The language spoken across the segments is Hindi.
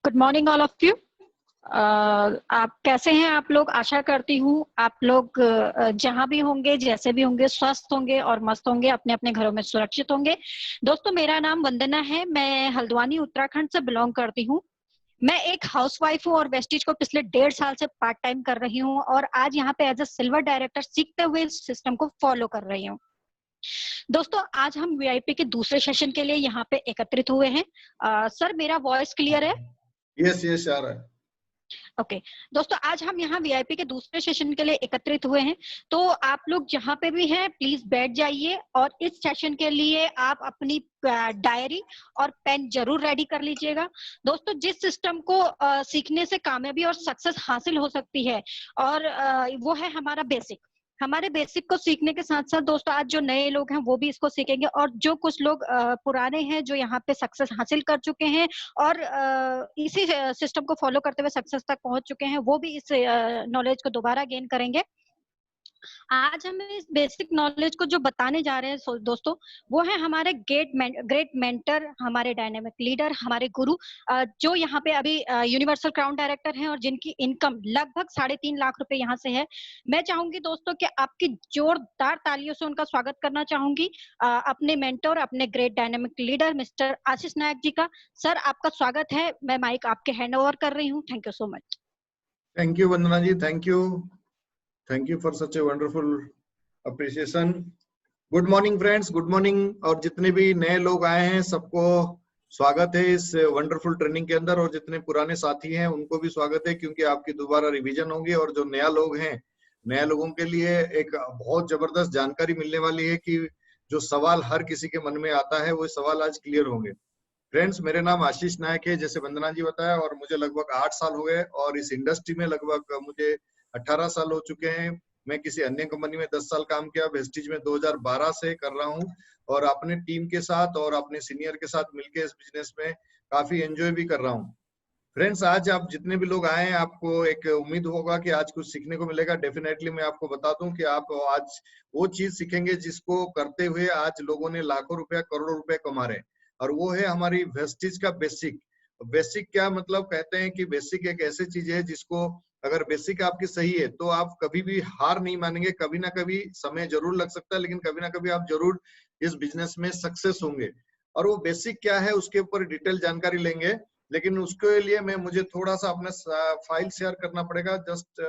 Good morning all of you. आप कैसे हैं? आप लोग, आशा करती हूँ आप लोग जहां भी होंगे, जैसे भी होंगे, स्वस्थ होंगे और मस्त होंगे, अपने अपने घरों में सुरक्षित होंगे। दोस्तों, मेरा नाम वंदना है। मैं हल्द्वानी उत्तराखंड से बिलोंग करती हूँ। मैं एक हाउसवाइफ हूँ और वेस्टिज को पिछले 1.5 साल से पार्ट टाइम कर रही हूँ और आज यहाँ पे एज अ सिल्वर डायरेक्टर सीखते हुए इस सिस्टम को फॉलो कर रही हूँ। दोस्तों, आज हम वीआईपी के दूसरे सेशन के लिए यहाँ पे एकत्रित हुए हैं। सर, मेरा वॉइस क्लियर है? यस आ रहा है। ओके दोस्तों, आज हम यहाँ वीआईपी के दूसरे सेशन के लिए एकत्रित हुए हैं। तो आप लोग जहाँ पे भी हैं, प्लीज बैठ जाइए और इस सेशन के लिए आप अपनी डायरी और पेन जरूर रेडी कर लीजिएगा। दोस्तों, जिस सिस्टम को सीखने से कामयाबी और सक्सेस हासिल हो सकती है और वो है हमारा बेसिक। हमारे बेसिक को सीखने के साथ साथ दोस्तों, आज जो नए लोग हैं वो भी इसको सीखेंगे और जो कुछ लोग पुराने हैं, जो यहाँ पे सक्सेस हासिल कर चुके हैं और इसी सिस्टम को फॉलो करते हुए सक्सेस तक पहुंच चुके हैं, वो भी इस नॉलेज को दोबारा गेन करेंगे। आज हम इस बेसिक नॉलेज को जो बताने जा रहे हैं दोस्तों, वो है हमारे ग्रेट मेंटर, हमारे डायनेमिक लीडर, हमारे गुरु, जो यहाँ पे अभी यूनिवर्सल क्राउन डायरेक्टर हैं और जिनकी इनकम लगभग 3.5 लाख रुपए यहाँ से है। मैं चाहूंगी दोस्तों कि आपकी जोरदार तालियों से उनका स्वागत करना चाहूंगी, अपने मेंटर, अपने ग्रेट डायनेमिक लीडर मिस्टर आशीष नायक जी का। सर, आपका स्वागत है। मैं माइक आपके हैंड ओवर कर रही हूँ। Thank you so much. Thank you Vandana ji, thank you for such a wonderful appreciation. Good morning friends, good morning. और जितने भी नए लोग आए हैं सबको स्वागत है इस वंडरफुल ट्रेनिंग के अंदर, और जितने पुराने साथी हैं उनको भी स्वागत है, क्योंकि आपकी दोबारा रिवीजन होगी। और जो नया लोग हैं, नया लोगों के लिए एक बहुत जबरदस्त जानकारी मिलने वाली है कि जो सवाल हर किसी के मन में आता है वो सवाल आज क्लियर होंगे। फ्रेंड्स, मेरे नाम आशीष नायक है, जैसे वंदना जी बताया, और मुझे लगभग 8 साल हो गए और इस इंडस्ट्री में लगभग मुझे 18 साल हो चुके हैं। मैं किसी अन्य कंपनी में 10 साल काम किया, वेस्टिज में 2012 से कर रहा हूं, और अपने टीम के साथ और अपने सीनियर के साथ मिलकर इस बिजनेस में काफी एंजॉय भी कर रहा हूं। फ्रेंड्स, आज आप जितने भी लोग आए हैं, आपको एक उम्मीद होगा कि आज कुछ सीखने को मिलेगा। डेफिनेटली मैं आपको बता दूं कि आप आज वो चीज सीखेंगे जिसको करते हुए आज लोगों ने लाखों रुपया, करोड़ों रुपए कमा रहे हैं, और वो है हमारी वेस्टिज का बेसिक। बेसिक क्या मतलब? कहते हैं कि बेसिक एक ऐसी चीज है जिसको अगर बेसिक आपकी सही है तो आप कभी भी हार नहीं मानेंगे। कभी ना कभी समय जरूर लग सकता है, लेकिन कभी ना कभी आप जरूर इस बिजनेस में सक्सेस होंगे। और वो बेसिक क्या है उसके ऊपर डिटेल जानकारी लेंगे, लेकिन उसके लिए मुझे थोड़ा सा अपना फाइल शेयर करना पड़ेगा। जस्ट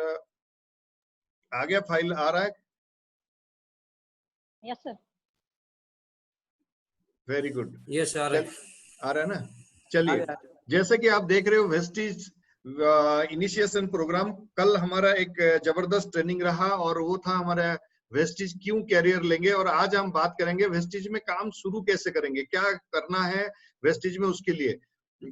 आ गया, फाइल आ रहा है? Yes sir. Very good. Yes आ रहा है ना? चलिए, जैसे कि आप देख रहे हो, वेस्टिज इनिशिएशन प्रोग्राम, कल हमारा एक जबरदस्त ट्रेनिंग रहा और वो था हमारा वेस्टिज क्यों कैरियर लेंगे। और आज हम बात करेंगे वेस्टिज में काम शुरू कैसे करेंगे, क्या करना है वेस्टिज में उसके लिए।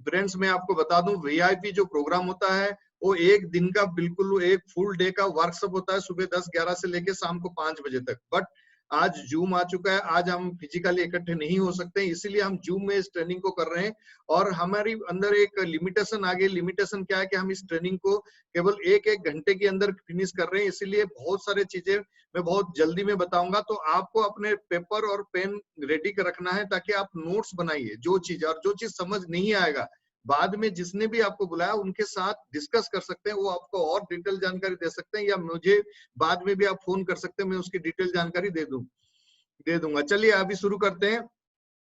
फ्रेंड्स, मैं आपको बता दूं, वीआईपी जो प्रोग्राम होता है वो एक दिन का, बिल्कुल एक फुल डे का वर्कशॉप होता है, सुबह 10-11 से लेके शाम को 5 बजे तक। बट आज जूम आ चुका है, आज हम फिजिकली इकट्ठे नहीं हो सकते, इसीलिए हम जूम में इस ट्रेनिंग को कर रहे हैं। और हमारी अंदर एक लिमिटेशन आ गई। लिमिटेशन क्या है कि हम इस ट्रेनिंग को केवल 1-1 घंटे के अंदर फिनिश कर रहे हैं, इसीलिए बहुत सारे चीजें मैं बहुत जल्दी में बताऊंगा। तो आपको अपने पेपर और पेन रेडी कर रखना है, ताकि आप नोट्स बनाइए जो चीज, और जो चीज समझ नहीं आएगा बाद में जिसने भी आपको बुलाया उनके साथ डिस्कस कर सकते हैं, वो आपको और डिटेल जानकारी दे सकते हैं, या मुझे बाद में भी आप फोन कर सकते हैं, मैं उसकी डिटेल जानकारी दे दूंगा। चलिए अभी शुरू करते हैं।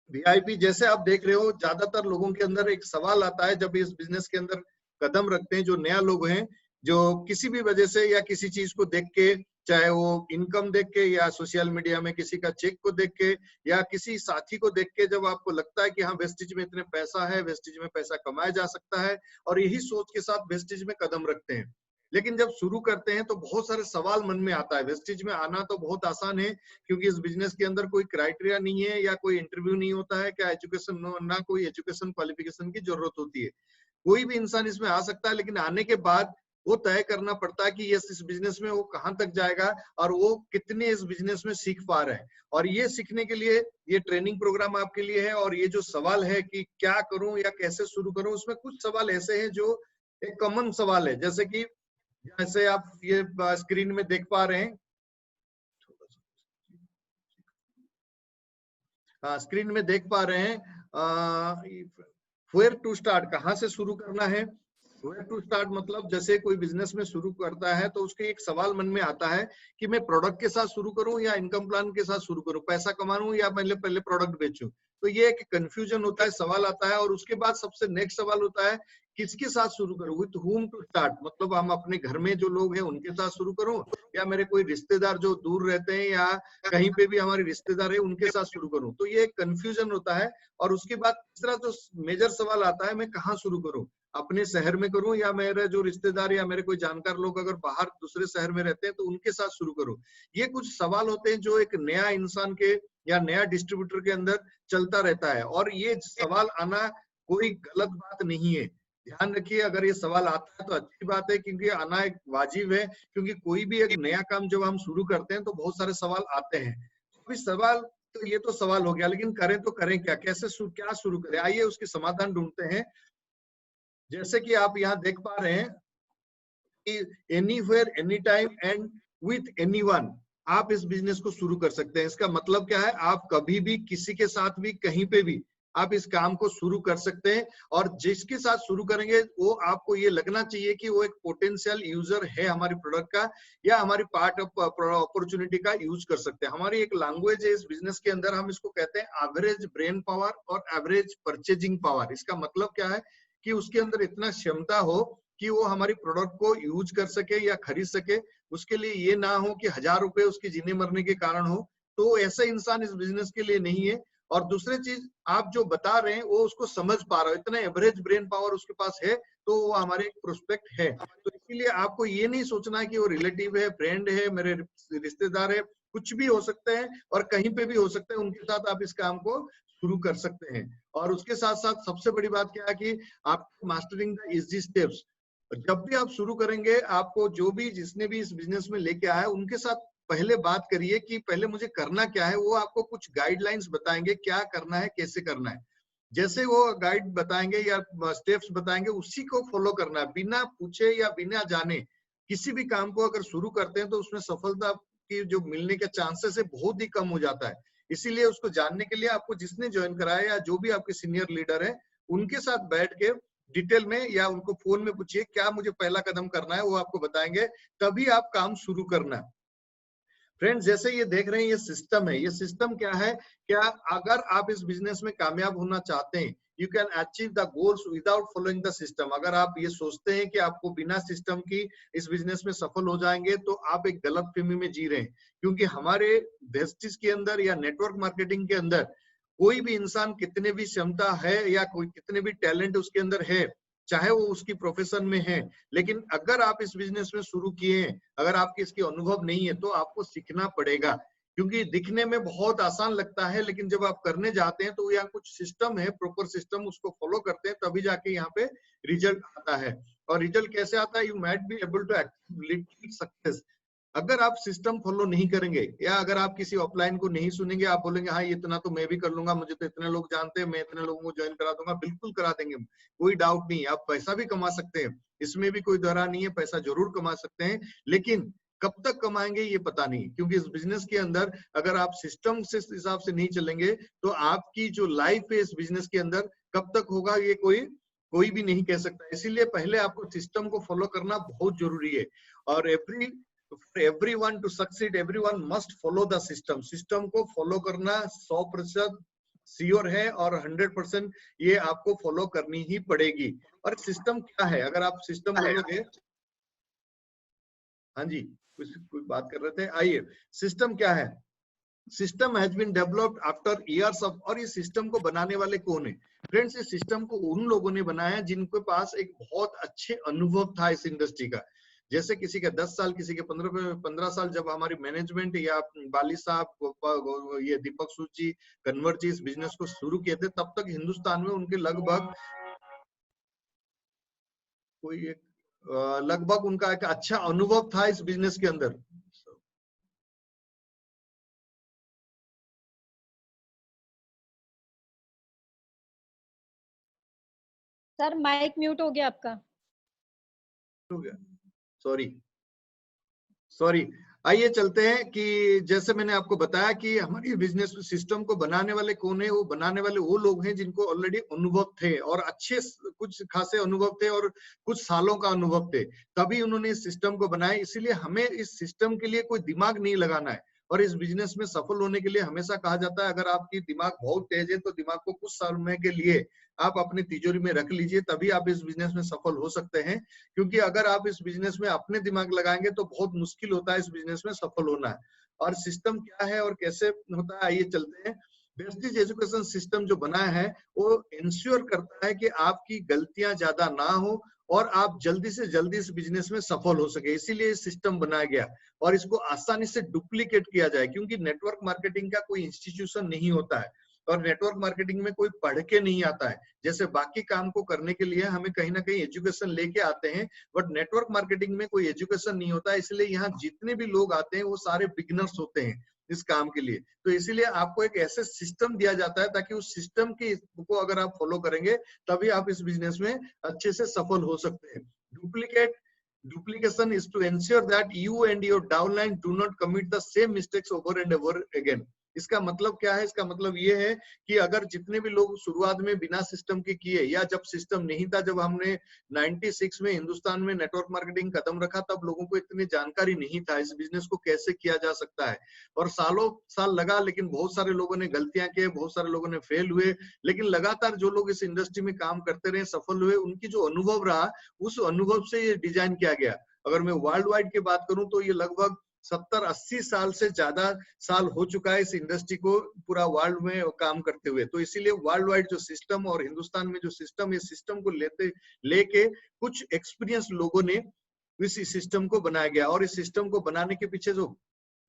वीआईपी, जैसे आप देख रहे हो, ज्यादातर लोगों के अंदर एक सवाल आता है जब इस बिजनेस के अंदर कदम रखते हैं, जो नया लोग हैं, जो किसी भी वजह से या किसी चीज को देख के, चाहे वो इनकम देख के या सोशल मीडिया में किसी का चेक को देख के या किसी साथी को देख के, जब आपको लगता है कि हाँ वेस्टिज में इतने पैसा है, वेस्टिज में पैसा कमाया जा सकता है, और यही सोच के साथ वेस्टिज में कदम रखते हैं। लेकिन जब शुरू करते हैं तो बहुत सारे सवाल मन में आता है। वेस्टिज में आना तो बहुत आसान है, क्योंकि इस बिजनेस के अंदर कोई क्राइटेरिया नहीं है या कोई इंटरव्यू नहीं होता है, क्या एजुकेशन, ना कोई एजुकेशन क्वालिफिकेशन की जरूरत होती है। कोई भी इंसान इसमें आ सकता है, लेकिन आने के बाद वो तय करना पड़ता है कि इस बिजनेस में वो कहां तक जाएगा और वो कितने इस बिजनेस में सीख पा रहे हैं। और ये सीखने के लिए ये ट्रेनिंग प्रोग्राम आपके लिए है। और ये जो सवाल है कि क्या करूं या कैसे शुरू करूं, उसमें कुछ सवाल ऐसे हैं जो एक कॉमन सवाल है, जैसे आप ये स्क्रीन में देख पा रहे हैं। स्क्रीन में देख पा रहे हैं, वेयर टू स्टार्ट, कहाँ से शुरू करना है। वेयर टू स्टार्ट मतलब जैसे कोई बिजनेस में शुरू करता है तो उसके एक सवाल मन में आता है कि मैं प्रोडक्ट के साथ शुरू करूं या इनकम प्लान के साथ शुरू करूं, पैसा कमाऊं या पहले पहले प्रोडक्ट बेचूं। तो ये एक कंफ्यूजन होता है, सवाल आता है। और उसके बाद सबसे नेक्स्ट सवाल होता है किसके साथ शुरू करूं, विथ हुम टू स्टार्ट, मतलब हम अपने घर में जो लोग हैं उनके साथ शुरू करूं या मेरे कोई रिश्तेदार जो दूर रहते हैं या कहीं पे भी हमारे रिश्तेदार है उनके साथ शुरू करूं। तो ये एक कंफ्यूजन होता है। और उसके बाद तीसरा जो मेजर सवाल आता है, मैं कहाँ शुरू करूं, अपने शहर में करूं या मेरे जो रिश्तेदार या मेरे कोई जानकार लोग अगर बाहर दूसरे शहर में रहते हैं तो उनके साथ शुरू करूं। ये कुछ सवाल होते हैं जो एक नया इंसान के या नया डिस्ट्रीब्यूटर के अंदर चलता रहता है। और ये सवाल आना कोई गलत बात नहीं है, ध्यान रखिए। अगर ये सवाल आता है तो अच्छी बात है, क्योंकि आना एक वाजिब है। क्योंकि कोई भी एक नया काम जब हम शुरू करते हैं तो बहुत सारे सवाल आते हैं। अभी सवाल तो ये तो सवाल हो गया, लेकिन करें तो करें क्या, कैसे क्या शुरू करें, आइए उसके समाधान ढूंढते हैं। जैसे कि आप यहाँ देख पा रहे हैं कि anywhere any time and with anyone आप इस बिजनेस को शुरू कर सकते हैं। इसका मतलब क्या है, आप कभी भी किसी के साथ भी कहीं पे भी आप इस काम को शुरू कर सकते हैं। और जिसके साथ शुरू करेंगे वो आपको ये लगना चाहिए कि वो एक पोटेंशियल यूजर है हमारे प्रोडक्ट का या हमारी पार्ट ऑफ अपॉर्चुनिटी का यूज कर सकते हैं। हमारी एक लैंग्वेज है इस बिजनेस के अंदर, हम इसको कहते हैं एवरेज ब्रेन पावर और एवरेज परचेजिंग पावर। इसका मतलब क्या है कि उसके अंदर इतना क्षमता हो कि वो हमारी प्रोडक्ट को यूज कर सके या खरीद सके। उसके लिए ये ना हो कि 1000 रुपए उसके जीने मरने के कारण हो। तो ऐसा इंसान इस बिजनेस के लिए नहीं है। और दूसरी चीज, आप जो बता रहे हैं वो उसको समझ पा रहा हो, इतना एवरेज ब्रेन पावर उसके पास है, तो वो हमारे प्रोस्पेक्ट है। तो इसीलिए आपको ये नहीं सोचना है कि वो रिलेटिव है, फ्रेंड है, मेरे रिश्तेदार है, कुछ भी हो सकते हैं और कहीं पे भी हो सकते हैं, उनके साथ आप इस काम को शुरू कर सकते हैं। और उसके साथ साथ सबसे बड़ी बात क्या है कि आप मास्टरिंग द इजी स्टेप्स। जब भी आप शुरू करेंगे, आपको जो भी जिसने भी इस बिजनेस में लेके आया उनके साथ पहले बात करिए कि पहले मुझे करना क्या है। वो आपको कुछ गाइडलाइंस बताएंगे क्या करना है, कैसे करना है। जैसे वो गाइड बताएंगे या स्टेप्स बताएंगे उसी को फॉलो करना है, बिना पूछे या बिना जाने। किसी भी काम को अगर शुरू करते हैं तो उसमें सफलता की जो मिलने के चांसेस है बहुत ही कम हो जाता है। इसीलिए उसको जानने के लिए आपको जिसने ज्वाइन कराया या जो भी आपके सीनियर लीडर है उनके साथ बैठ के डिटेल में या उनको फोन में पूछिए क्या मुझे पहला कदम करना है, वो आपको बताएंगे। तभी आप काम शुरू करना। फ्रेंड्स, जैसे ये देख रहे हैं ये सिस्टम है। ये सिस्टम क्या है, क्या अगर आप इस बिजनेस में कामयाब होना चाहते हैं, you can achieve the goals without following the system. अगर आप ये सोचते हैं कि आपको बिना सिस्टम की इस बिजनेस में सफल हो जाएंगे तो आप एक गलत फहमी में जी रहे हैं। क्योंकि हमारे वेस्टिज के अंदर या नेटवर्क मार्केटिंग के अंदर कोई भी इंसान कितने भी क्षमता है या कोई कितने भी टैलेंट उसके अंदर है, चाहे वो उसकी प्रोफेशन में है, लेकिन अगर आप इस बिजनेस में शुरू किए हैं, अगर आपकी इसकी अनुभव नहीं है तो आपको सीखना पड़ेगा। क्योंकि दिखने में बहुत आसान लगता है, लेकिन जब आप करने जाते हैं तो यहाँ कुछ सिस्टम है, प्रॉपर सिस्टम, उसको फॉलो करते हैं तभी जाके यहाँ पे रिजल्ट आता है। और रिजल्ट कैसे आता है, you might be able to little success. अगर आप सिस्टम फॉलो नहीं करेंगे या अगर आप किसी ऑफलाइन को नहीं सुनेंगे, आप बोलेंगे हाँ इतना तो मैं भी कर लूंगा, मुझे तो इतने लोग जानते हैं, मैं इतने लोगों को ज्वाइन करा दूंगा। बिल्कुल करा देंगे, कोई डाउट नहीं। आप पैसा भी कमा सकते हैं, इसमें भी कोई दोहरा नहीं है, पैसा जरूर कमा सकते हैं। लेकिन कब तक कमाएंगे ये पता नहीं, क्योंकि इस बिजनेस के अंदर अगर आप सिस्टम से हिसाब से नहीं चलेंगे तो आपकी जो लाइफ है इस बिजनेस के अंदर कब तक होगा ये कोई कोई भी नहीं कह सकता। इसीलिए पहले आपको सिस्टम को फॉलो करना बहुत जरूरी है। और for everyone to succeed, everyone must follow the system. System को फॉलो करना 100% श्योर है और 100% ये आपको फॉलो करनी ही पड़ेगी। और सिस्टम क्या है, अगर आप सिस्टम बोलोगे, हाँ जी कुछ बात कर रहे थे, आइए सिस्टम क्या है। System has been developed after years of, और ये सिस्टम को बनाने वाले कौन है फ्रेंड्स, इस सिस्टम को उन लोगों ने बनाया जिनके पास एक बहुत अच्छे अनुभव था इस इंडस्ट्री का। जैसे किसी का 10 साल, किसी के 15 साल। जब हमारी मैनेजमेंट या बाली साहब, ये दीपक सूद जी, कन्वर जी इस बिजनेस को शुरू किए थे, तब तक हिंदुस्तान में उनके लगभग उनका एक अच्छा अनुभव था इस बिजनेस के अंदर। सर माइक म्यूट हो गया आपका। हो गया, सॉरी सॉरी। आइए चलते हैं कि जैसे मैंने आपको बताया कि हमारी बिजनेस सिस्टम को बनाने वाले कौन है, वो बनाने वाले वो लोग हैं जिनको ऑलरेडी अनुभव थे और अच्छे कुछ खासे अनुभव थे और कुछ सालों का अनुभव थे, तभी उन्होंने इस सिस्टम को बनाया। इसीलिए हमें इस सिस्टम के लिए कोई दिमाग नहीं लगाना है। और इस बिजनेस में सफल होने के लिए हमेशा कहा जाता है, अगर आपकी दिमाग बहुत तेज है तो दिमाग को कुछ समय के लिए आप अपनी तिजोरी में रख लीजिए, तभी आप इस बिजनेस में सफल हो सकते हैं। क्योंकि अगर आप इस बिजनेस में अपने दिमाग लगाएंगे तो बहुत मुश्किल होता है इस बिजनेस में सफल होना है। और सिस्टम क्या है और कैसे होता है, आइए चलते हैं। वेस्टिज एजुकेशन सिस्टम जो बना है वो इंश्योर करता है कि आपकी गलतियां ज्यादा ना हो और आप जल्दी से जल्दी इस बिजनेस में सफल हो सके, इसीलिए सिस्टम बनाया गया। और इसको आसानी से डुप्लीकेट किया जाए, क्योंकि नेटवर्क मार्केटिंग का कोई इंस्टीट्यूशन नहीं होता है और नेटवर्क मार्केटिंग में कोई पढ़ के नहीं आता है। जैसे बाकी काम को करने के लिए हमें कहीं ना कहीं एजुकेशन लेके आते हैं, बट नेटवर्क मार्केटिंग में कोई एजुकेशन नहीं होता है। इसलिए यहाँ जितने भी लोग आते हैं वो सारे बिगिनर्स होते हैं इस काम के लिए। तो इसीलिए आपको एक ऐसे सिस्टम दिया जाता है ताकि उस सिस्टम की को अगर आप फॉलो करेंगे तभी आप इस बिजनेस में अच्छे से सफल हो सकते हैं। Duplication is to ensure that you and your downline do not commit the same mistakes over and over again. इसका मतलब क्या है? इसका मतलब ये है कि अगर जितने भी लोग शुरुआत में बिना सिस्टम के किए, या जब सिस्टम नहीं था, जब हमने 96 में हिंदुस्तान में नेटवर्क मार्केटिंग कदम रखा, तब लोगों को इतनी जानकारी नहीं था इस बिजनेस को कैसे किया जा सकता है। और सालों साल लगा, लेकिन बहुत सारे लोगों ने गलतियां की, बहुत सारे लोगों ने फेल हुए, लेकिन लगातार जो लोग इस इंडस्ट्री में काम करते रहे, सफल हुए, उनकी जो अनुभव रहा, उस अनुभव से ये डिजाइन किया गया। अगर मैं वर्ल्ड वाइड की बात करूं तो ये लगभग 70-80 साल से ज्यादा साल हो चुका है इस इंडस्ट्री को पूरा वर्ल्ड में काम करते हुए। तो इसीलिए वर्ल्ड वाइड जो सिस्टम और हिंदुस्तान में जो सिस्टम, इस सिस्टम को लेके कुछ एक्सपीरियंस लोगों ने इस सिस्टम को बनाया गया। और इस सिस्टम को बनाने के पीछे जो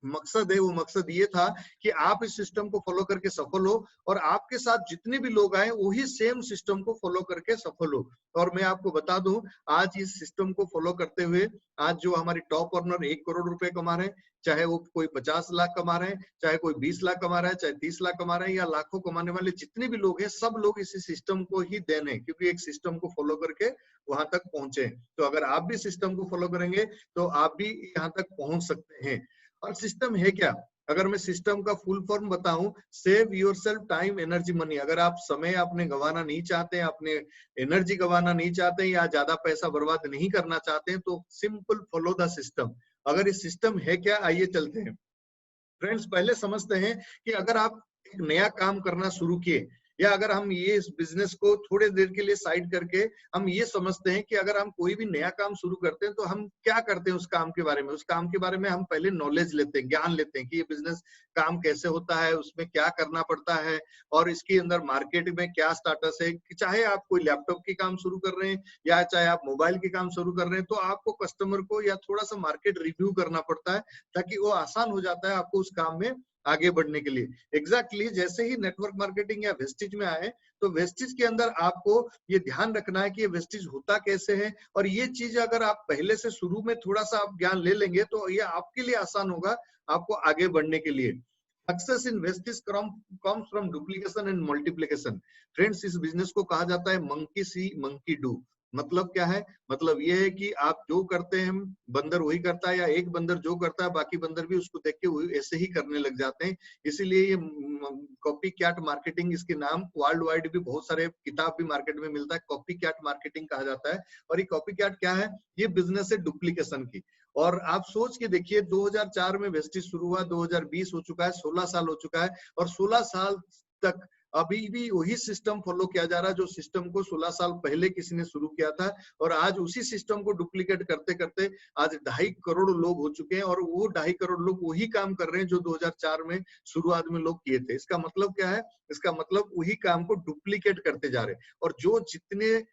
मकसद है, वो मकसद ये था कि आप इस सिस्टम को फॉलो करके सफल हो और आपके साथ जितने भी लोग आए वही सेम सिस्टम को फॉलो करके सफल हो। और मैं आपको बता दूं, आज इस सिस्टम को फॉलो करते हुए आज जो हमारी टॉप अर्नर 1 करोड़ रुपए कमा रहे हैं, चाहे वो कोई 50 लाख कमा रहे हैं, चाहे कोई 20 लाख कमा रहा है, चाहे 30 लाख कमा रहे हैं, या लाखों कमाने वाले जितने भी लोग हैं, सब लोग इसी सिस्टम को ही देने, क्योंकि एक सिस्टम को फॉलो करके वहां तक पहुंचे। तो अगर आप भी सिस्टम को फॉलो करेंगे तो आप भी यहाँ तक पहुंच सकते हैं। और सिस्टम है क्या? अगर मैं सिस्टम का फुल फॉर्म बताऊं, save yourself time energy money. अगर आप समय अपने गंवाना नहीं चाहते, अपने एनर्जी गंवाना नहीं चाहते, या ज्यादा पैसा बर्बाद नहीं करना चाहते हैं, तो सिंपल फॉलो द सिस्टम। अगर ये सिस्टम है क्या, आइए चलते हैं। फ्रेंड्स, पहले समझते हैं कि अगर आप एक नया काम करना शुरू किए, या अगर हम ये इस बिजनेस को थोड़े देर के लिए साइड करके हम ये समझते हैं कि अगर हम कोई भी नया काम शुरू करते हैं तो हम क्या करते हैं उस काम के बारे में। उस काम के बारे में हम पहले नॉलेज लेते हैं, ज्ञान लेते हैं कि ये बिजनेस काम कैसे होता है, उसमें क्या करना पड़ता है, और इसके अंदर मार्केट में क्या स्टाटस है। कि चाहे आप कोई लैपटॉप की काम शुरू कर रहे हैं या चाहे आप मोबाइल की काम शुरू कर रहे हैं, तो आपको कस्टमर को या थोड़ा सा मार्केट रिव्यू करना पड़ता है, ताकि वो आसान हो जाता है आपको उस काम में आगे बढ़ने के लिए। एग्जैक्टली जैसे ही नेटवर्क मार्केटिंग या वेस्टिज में आए, तो वेस्टिज के अंदर आपको ये ध्यान रखना है कि ये वेस्टिज होता कैसे है, और ये चीज अगर आप पहले से शुरू में थोड़ा सा आप ज्ञान ले लेंगे तो ये आपके लिए आसान होगा आपको आगे बढ़ने के लिए। Success in Vestige comes from duplication and multiplication. Friends, इस बिजनेस को कहा जाता है मंकी सी मंकी डू। मतलब क्या है? मतलब ये है कि आप जो करते हैं बंदर वही करता है, या एक बंदर जो करता है बाकी बंदर भी उसको देख के ऐसे ही करने लग जाते हैं। इसीलिए ये कॉपी कैट मार्केटिंग, इसके नाम वर्ल्ड वाइड भी बहुत सारे किताब भी मार्केट में मिलता है, कॉपी कैट मार्केटिंग कहा जाता है। और ये कॉपी कैट क्या है? ये बिजनेस है डुप्लीकेशन की। और आप सोच के देखिए, 2004 में वेस्टिज शुरू हुआ, 2020 हो चुका है, 16 साल हो चुका है, और 16 साल तक अभी भी वही सिस्टम फॉलो किया जा रहा है जो सिस्टम को 16 साल पहले किसी ने शुरू किया था। और आज उसी सिस्टम को डुप्लीकेट करते करते आज 2.5 करोड़ लोग हो चुके हैं, और वो 2.5 करोड़ लोग वही काम कर रहे हैं जो 2004 में शुरुआत में लोग किए थे। इसका मतलब क्या है? इसका मतलब वही काम को डुप्लीकेट करते जा रहे हैं। और जो जितने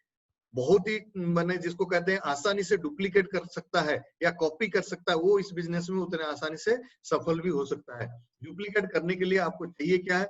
बहुत ही मैंने जिसको कहते हैं आसानी से डुप्लीकेट कर सकता है या कॉपी कर सकता है, वो इस बिजनेस में उतने आसानी से सफल भी हो सकता है। डुप्लीकेट करने के लिए आपको चाहिए क्या है?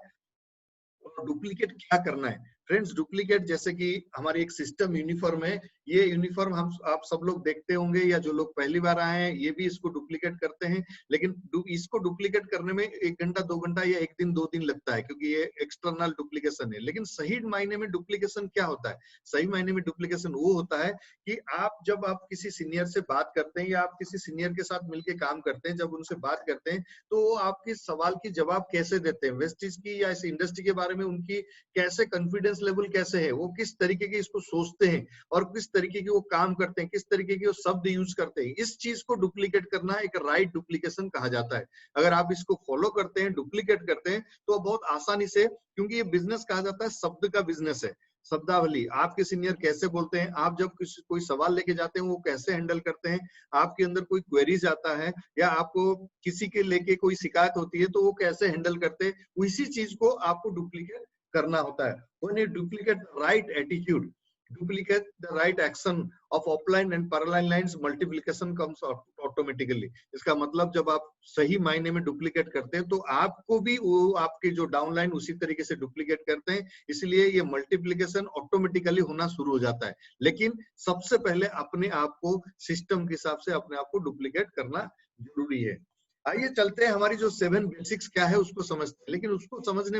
और डुप्लीकेट क्या करना है। फ्रेंड्स, डुप्लीकेट जैसे कि हमारी एक सिस्टम यूनिफॉर्म है, ये यूनिफॉर्म हम आप सब लोग देखते होंगे, या जो लोग पहली बार आए हैं ये भी इसको डुप्लीकेट करते हैं, लेकिन इसको डुप्लीकेट करने में 1 घंटा 2 घंटा या 1 दिन 2 दिन लगता है, क्योंकि ये एक्सटर्नल डुप्लीकेशन है। लेकिन सही मायने में डुप्लीकेशन क्या होता है? सही मायने में डुप्लीकेशन वो होता है कि जब आप किसी सीनियर से बात करते हैं या आप किसी सीनियर के साथ मिलकर काम करते हैं, जब उनसे बात करते हैं तो वो आपके सवाल की जवाब कैसे देते हैं, वेस्टिज की या इस इंडस्ट्री के बारे में उनकी कैसे कॉन्फिडेंस लेवल कैसे है, वो किस तरीके के इसको सोचते हैं और किस तरीके की वो काम करते हैं, किस तरीके के वो शब्द यूज करते हैं, इस चीज को डुप्लीकेट करना एक राइट डुप्लीकेशन कहा जाता है। अगर आप इसको फॉलो करते हैं, डुप्लीकेट करते हैं, तो बहुत आसानी से, क्योंकि ये बिजनेस कहा जाता है शब्द का बिजनेस है, शब्दावली, आपके सीनियर कैसे बोलते हैं, आप जब कोई सवाल लेके जाते हैं वो कैसे हैंडल करते हैं, आपके अंदर कोई क्वेरीज आता है या आपको किसी के लेके कोई शिकायत होती है तो वो कैसे हैंडल करते हैं, उसी चीज को आपको डुप्लीकेट करना होता है। When you duplicate the right attitude, duplicate the right action of offline and parallel lines, multiplication comes automatically। इसका मतलब जब आप सही मायने में डुप्लीकेट करते हैं तो आपको भी वो आपके जो डाउनलाइन उसी तरीके से डुप्लीकेट करते हैं, इसलिए ये मल्टीप्लिकेशन ऑटोमेटिकली होना शुरू हो जाता है। लेकिन सबसे पहले अपने आप को सिस्टम के हिसाब से अपने आप को डुप्लीकेट करना जरूरी है। आइए चलते हैं, हमारी जो 7 बेसिक्स क्या है उसको समझते हैं। लेकिन उसको समझने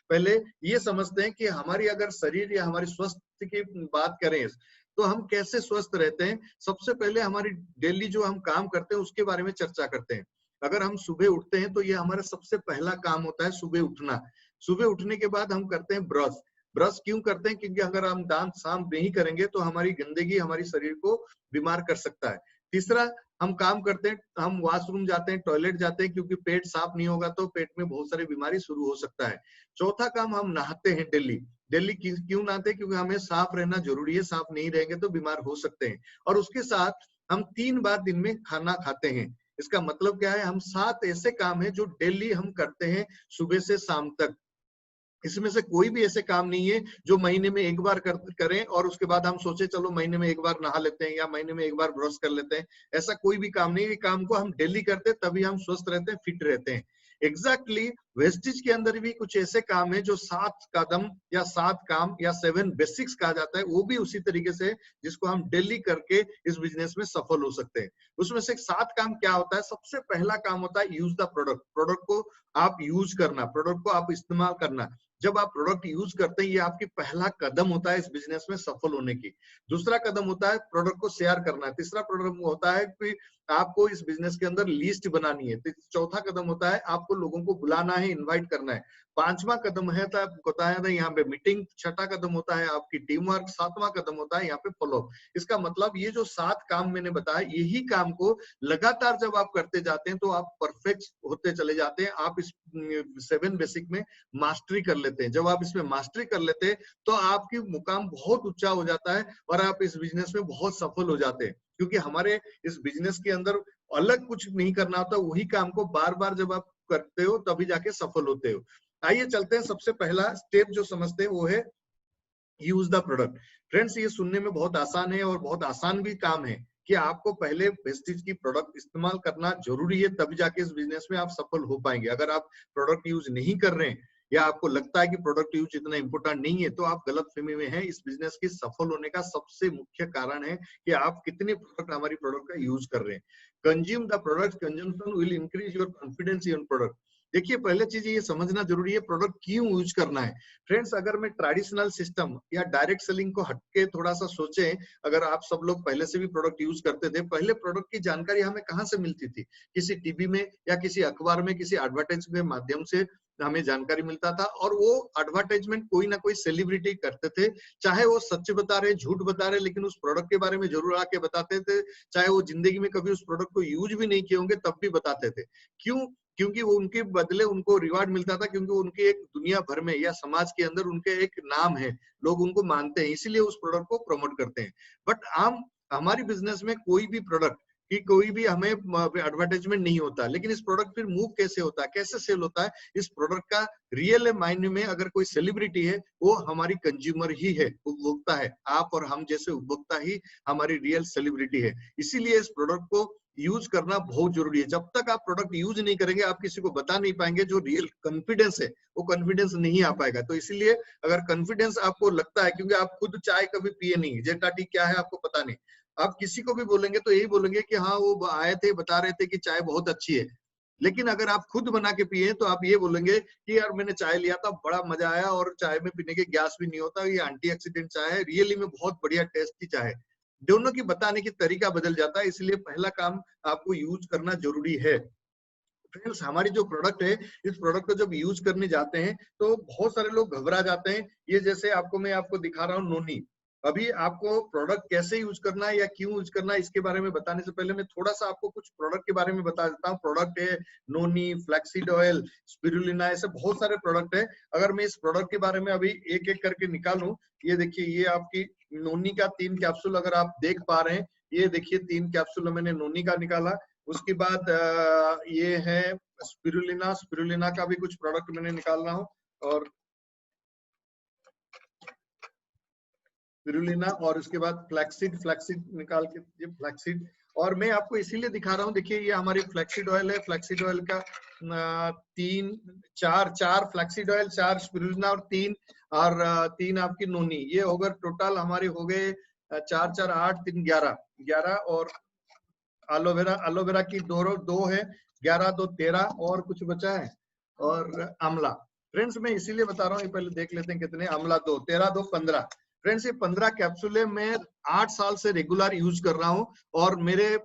पहले ये समझते हैं कि हमारी अगर शरीर या हमारी स्वास्थ्य की बात करें तो हम कैसे स्वस्थ रहते हैं। सबसे पहले हमारी डेली जो हम काम करते हैं उसके बारे में चर्चा करते हैं। अगर हम सुबह उठते हैं तो ये हमारा सबसे पहला काम होता है सुबह उठना। सुबह उठने के बाद हम करते हैं ब्रश। ब्रश क्यों करते हैं? क्योंकि अगर हम दांत साफ नहीं करेंगे तो हमारी गंदगी हमारी शरीर को बीमार कर सकता है। तीसरा, हम काम करते हैं, हम वॉशरूम जाते हैं, टॉयलेट जाते हैं, क्योंकि पेट साफ नहीं होगा तो पेट में बहुत सारी बीमारी शुरू हो सकता है। चौथा काम, हम नहाते हैं डेली। डेली क्यों नहाते हैं? क्योंकि हमें साफ रहना जरूरी है, साफ नहीं रहेंगे तो बीमार हो सकते हैं। और उसके साथ हम 3 बार दिन में खाना खाते हैं। इसका मतलब क्या है? हम 7 ऐसे काम है जो डेली हम करते हैं सुबह से शाम तक। इसमें से कोई भी ऐसे काम नहीं है जो महीने में एक बार करें और उसके बाद हम सोचे चलो महीने में एक बार नहा लेते हैं या महीने में एक बार ब्रश कर लेते हैं। ऐसा कोई भी काम नहीं है। काम को हम डेली करते हैं तभी हम स्वस्थ रहते हैं, फिट रहते हैं। एग्जैक्टली वेस्टिज के अंदर भी कुछ ऐसे काम है जो 7 कदम या 7 काम या 7 बेसिक्स कहा जाता है, वो भी उसी तरीके से जिसको हम डेली करके इस बिजनेस में सफल हो सकते हैं। उसमें से 7 काम क्या होता है? सबसे पहला काम होता है यूज द प्रोडक्ट। प्रोडक्ट को आप यूज करना, प्रोडक्ट को आप इस्तेमाल करना। जब आप प्रोडक्ट यूज करते हैं, ये आपकी पहला कदम होता है इस बिजनेस में सफल होने की। दूसरा कदम होता है प्रोडक्ट को शेयर करना। तीसरा कदम होता है कि आपको इस बिजनेस के अंदर लिस्ट बनानी है। चौथा कदम होता है आपको लोगों को बुलाना है, इनवाइट करना है। पांचवा कदम है बताया था यहाँ पे मीटिंग। छठा कदम होता है आपकी टीम वर्क। सातवां कदम होता है यहाँ पे फॉलो। इसका मतलब ये जो 7 काम मैंने बताया, यही काम को लगातार जब आप करते जाते हैं तो आप परफेक्ट होते चले जाते हैं। आप इस 7 बेसिक में मास्टरी कर लेते हैं। जब आप इसमें मास्टरी कर लेते हैं तो आपकी मुकाम बहुत ऊंचा हो जाता है और आप इस बिजनेस में बहुत सफल हो जाते हैं। क्योंकि हमारे इस बिजनेस के अंदर अलग कुछ नहीं करना होता, वही काम को बार बार जब आप करते हो तभी जाके सफल होते हो। आइए चलते हैं, सबसे पहला स्टेप जो समझते हैं वो है यूज द प्रोडक्ट। फ्रेंड्स, ये सुनने में बहुत आसान है और बहुत आसान भी काम है कि आपको पहले वेस्टिज की प्रोडक्ट इस्तेमाल करना जरूरी है, तभी जाके इस बिजनेस में आप सफल हो पाएंगे। अगर आप प्रोडक्ट यूज नहीं कर रहे हैं या आपको लगता है कि प्रोडक्ट यूज इतना इंपॉर्टेंट नहीं है, तो आप गलत फहमी में हैं। इस बिजनेस की सफल होने का सबसे मुख्य कारण है कि आप कितने प्रोडक्ट हमारी प्रोडक्ट का यूज कर रहे हैं। Consume the product, consumption will increase your confidence in product. देखिए, पहले चीज ये समझना जरूरी है प्रोडक्ट क्यों यूज करना है। फ्रेंड्स, अगर मैं ट्रेडिशनल सिस्टम या डायरेक्ट सेलिंग को हटके थोड़ा सा सोचें, अगर आप सब लोग पहले से भी प्रोडक्ट यूज करते थे, पहले प्रोडक्ट की जानकारी हमें कहाँ से मिलती थी? किसी टीवी में या किसी अखबार में, किसी एडवर्टाइज के माध्यम से हमें जानकारी मिलता था। और वो एडवर्टाइजमेंट कोई ना कोई सेलिब्रिटी करते थे, चाहे वो सच बता रहे झूठ बता रहे, लेकिन उस प्रोडक्ट के बारे में जरूर आके बताते थे। चाहे वो जिंदगी में कभी उस प्रोडक्ट को यूज भी नहीं किए होंगे तब भी बताते थे। क्यों? क्योंकि वो उनके बदले उनको रिवार्ड मिलता था, क्योंकि उनके एक दुनिया भर में या समाज के अंदर उनके एक नाम है, लोग उनको मानते हैं, इसीलिए उस प्रोडक्ट को प्रमोट करते हैं। बट हमारी बिजनेस में कोई भी प्रोडक्ट कि कोई भी हमें एडवर्टाइजमेंट नहीं होता, लेकिन इस प्रोडक्ट फिर मूव कैसे होता है, कैसे सेल होता है? इस प्रोडक्ट का रियल मायने में अगर कोई सेलिब्रिटी है, वो हमारी कंज्यूमर ही है, उपभोक्ता है। आप और हम जैसे उपभोक्ता ही हमारी रियल सेलिब्रिटी है। इसीलिए इस प्रोडक्ट को यूज करना बहुत जरूरी है। जब तक आप प्रोडक्ट यूज नहीं करेंगे, आप किसी को बता नहीं पाएंगे, जो रियल कॉन्फिडेंस है वो कॉन्फिडेंस नहीं आ पाएगा। तो इसीलिए अगर कॉन्फिडेंस आपको लगता है, क्योंकि आप खुद चाय कभी पिए नहीं, जेटा टी क्या है आपको पता नहीं, आप किसी को भी बोलेंगे तो यही बोलेंगे कि हाँ वो आए थे बता रहे थे कि चाय बहुत अच्छी है। लेकिन अगर आप खुद बना के पिए तो आप ये बोलेंगे कि यार मैंने चाय लिया था, बड़ा मजा आया, और चाय में पीने के गैस भी नहीं होता, ये एंटीऑक्सीडेंट चाय है, रियली में बहुत बढ़िया टेस्टी चाय है। दोनों की बताने की तरीका बदल जाता है, इसलिए पहला काम आपको यूज करना जरूरी है। फ्रेंड्स, हमारी जो प्रोडक्ट है, इस प्रोडक्ट को जब यूज करने जाते हैं तो बहुत सारे लोग घबरा जाते हैं। ये जैसे मैं आपको दिखा रहा हूँ नोनी। अभी आपको प्रोडक्ट कैसे यूज करना है या क्यों यूज करना है, इसके बारे में बताने से पहले मैं थोड़ा सा आपको कुछ प्रोडक्ट के बारे में बता देता हूँ। प्रोडक्ट है नोनी, फ्लैक्सीड ऑयल, स्पिरुलिना, ऐसे बहुत सारे प्रोडक्ट है। अगर मैं इस प्रोडक्ट के बारे में अभी एक एक करके निकालूं, ये देखिए, ये आपकी नोनी का 3 कैप्सूल अगर आप देख पा रहे हैं, ये देखिए 3 कैप्सूल मैंने नोनी का निकाला। उसके बाद ये है स्पिरुलिना, स्पिरुलिना का भी कुछ प्रोडक्ट मैंने निकाल रहा हूँ, और स्पिरुलिना, और उसके बाद फ्लैक्सीड, फ्लैक्सीड निकाल के, ये फ्लैक्सीड। और मैं आपको इसीलिए दिखा रहा हूँ, देखिए ये हमारी फ्लैक्सीड ऑयल है। फ्लैक्सीड ऑयल का 4 फ्लैक्सीड ऑयल, 4 स्पिरुलिना और 3 आपकी नोनी, ये होगा टोटल हमारे हो गए 4 4 8 3 11। और एलोवेरा, एलोवेरा की दो है, 11 2 13, और कुछ बचा है, और आंवला। फ्रेंड्स, मैं इसीलिए बता रहा हूँ, ये पहले देख लेते हैं कितने। आंवला 2, 13 2 15। फ्रेंड्स, ये 15 कैप्सूल मैं 8 साल से रेगुलर यूज कर रहा हूँ, और मेरे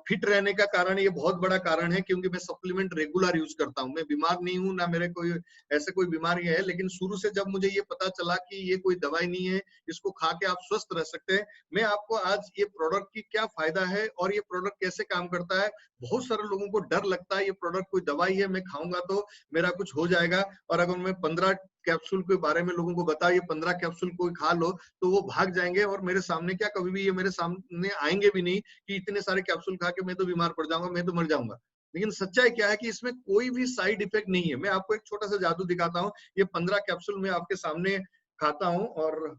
फिट रहने का कारण, ये बहुत बड़ा कारण है, क्योंकि मैं सप्लीमेंट रेगुलर यूज करता हूँ। मैं बीमार नहीं हूँ, ना मेरे कोई ऐसे कोई बीमारी है, लेकिन शुरू से जब मुझे ये पता चला कि ये कोई दवाई नहीं है, इसको खा के आप स्वस्थ रह सकते हैं, मैं आपको आज ये प्रोडक्ट की क्या फायदा है और ये प्रोडक्ट कैसे काम करता है। बहुत सारे लोगों को डर लगता है ये प्रोडक्ट कोई दवाई है, मैं खाऊंगा तो मेरा कुछ हो जाएगा। और अगर मैं 15 कैप्सूल के बारे में लोगों को बता, ये 15 कैप्सूल कोई खा लो, तो वो भाग जाएंगे, और मेरे सामने क्या कभी भी ये मेरे सामने आएंगे भी नहीं कि इतने सारे कैप्सूल खा के मैं तो बीमार पड़ जाऊंगा, मैं तो मर जाऊंगा। लेकिन सच्चाई क्या है कि इसमें कोई भी साइड इफेक्ट नहीं है। मैं आपको एक छोटा सा जादू दिखाता हूँ। ये 15 कैप्सूल मैं आपके सामने खाता हूँ, और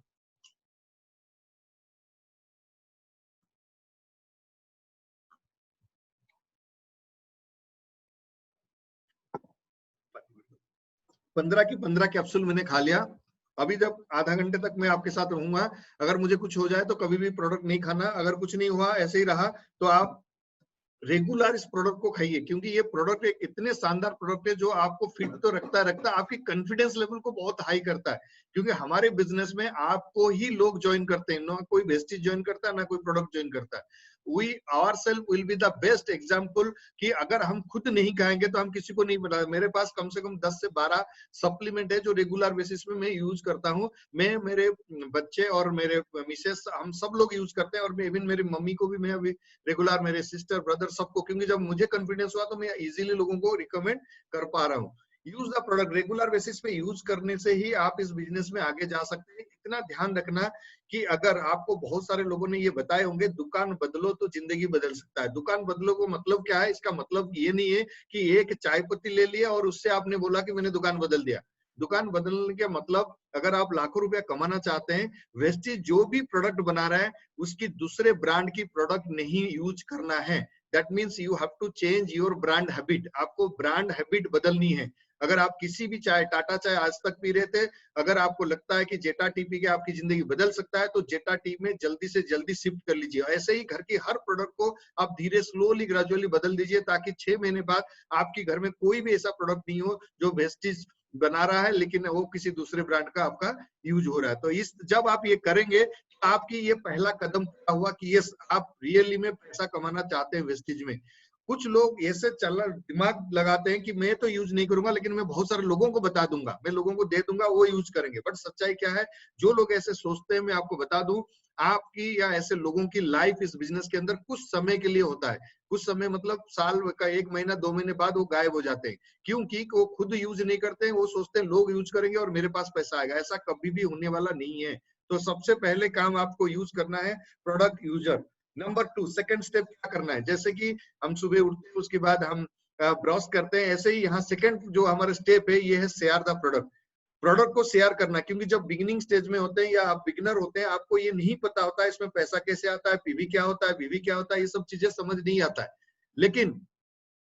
पंद्रह की 15 कैप्सूल मैंने खा लिया। अभी जब आधा घंटे तक मैं आपके साथ रहूंगा, अगर मुझे कुछ हो जाए तो कभी भी प्रोडक्ट नहीं खाना। अगर कुछ नहीं हुआ, ऐसे ही रहा, तो आप रेगुलर इस प्रोडक्ट को खाइए, क्योंकि ये प्रोडक्ट एक इतने शानदार प्रोडक्ट है जो आपको फिट तो रखता आपकी कॉन्फिडेंस लेवल को बहुत हाई करता है। क्योंकि हमारे बिजनेस में आपको ही लोग ज्वाइन करते हैं, ना कोई वेस्टेज ज्वाइन करता है, ना कोई प्रोडक्ट ज्वाइन करता है। We ourselves will be the best example कि अगर हम खुद नहीं खाएंगे तो हम किसी को नहीं बता। मेरे पास कम से कम 10 से 12 सप्लीमेंट है जो रेगुलर बेसिस पे मैं यूज करता हूँ। मैं, मेरे बच्चे और मेरे मिसेस, हम सब लोग यूज करते हैं, और इवन मेरी मम्मी को भी मैं अभी रेगुलर, मेरे सिस्टर ब्रदर सबको, क्योंकि जब मुझे कॉन्फिडेंस हुआ तो मैं इजीली लोगों को रिकमेंड कर पा रहा हूँ। Use the product, regular basis पे यूज करने से ही आप इस बिजनेस में आगे जा सकते हैं। इतना ध्यान रखना कि अगर आपको बहुत सारे लोगों ने ये बताए होंगे, दुकान बदलो तो जिंदगी बदल सकता है। दुकान बदलो को मतलब क्या है? इसका मतलब ये नहीं है कि एक चाय पत्ती ले लिया और उससे आपने बोला कि मैंने दुकान बदल दिया। दुकान बदलने का मतलब, अगर आप लाखों रुपया कमाना चाहते हैं, वेस्टेज जो भी प्रोडक्ट बना रहा है उसकी दूसरे ब्रांड की प्रोडक्ट नहीं यूज करना है। That means you have to change your brand habit. आपको ब्रांड हैबिट बदलनी है। अगर आप किसी भी चाय, टाटा चाय आज तक पी रहे थे, अगर आपको लगता है कि जेटा टी पी के आपकी जिंदगी बदल सकता है, तो जेटा टी में जल्दी से जल्दी शिफ्ट कर लीजिए। ऐसे ही घर की हर प्रोडक्ट को आप धीरे, स्लोली, ग्रेजुअली बदल दीजिए, ताकि 6 महीने बाद आपके घर में कोई भी ऐसा प्रोडक्ट नहीं हो जो वेस्टेज बना रहा है लेकिन वो किसी दूसरे ब्रांड का आपका यूज हो रहा है। तो इस जब आप ये करेंगे तो आपकी ये पहला कदम हुआ कि ये आप रियली में पैसा कमाना चाहते हैं वेस्टेज में। कुछ लोग ऐसे दिमाग लगाते हैं कि मैं तो यूज नहीं करूंगा, लेकिन मैं बहुत सारे लोगों को बता दूंगा, मैं लोगों को दे दूंगा, वो यूज करेंगे। बट सच्चाई क्या है? जो लोग ऐसे सोचते हैं, मैं आपको बता दूं, आपकी या ऐसे लोगों की लाइफ इस बिजनेस के अंदर कुछ समय के लिए होता है। कुछ समय मतलब साल का 1 महीना 2 महीने बाद वो गायब हो जाते हैं, क्योंकि वो खुद यूज नहीं करते हैं। वो सोचते हैं लोग यूज करेंगे और मेरे पास पैसा आएगा। ऐसा कभी भी होने वाला नहीं है। तो सबसे पहले काम आपको यूज करना है product user. Number 2, second step क्या करना है? जैसे कि हम सुबह उठते हैं, उसके बाद हम ब्रश करते हैं, ऐसे ही यहाँ सेकंड जो हमारा स्टेप है, ये है शेयर द प्रोडक्ट। प्रोडक्ट को शेयर करना, क्योंकि जब बिगिनिंग स्टेज में होते हैं या आप बिगिनर होते हैं, आपको ये नहीं पता होता है इसमें पैसा कैसे आता है, पीवी क्या होता है, वीवी क्या होता है, ये सब चीजें समझ नहीं आता है। लेकिन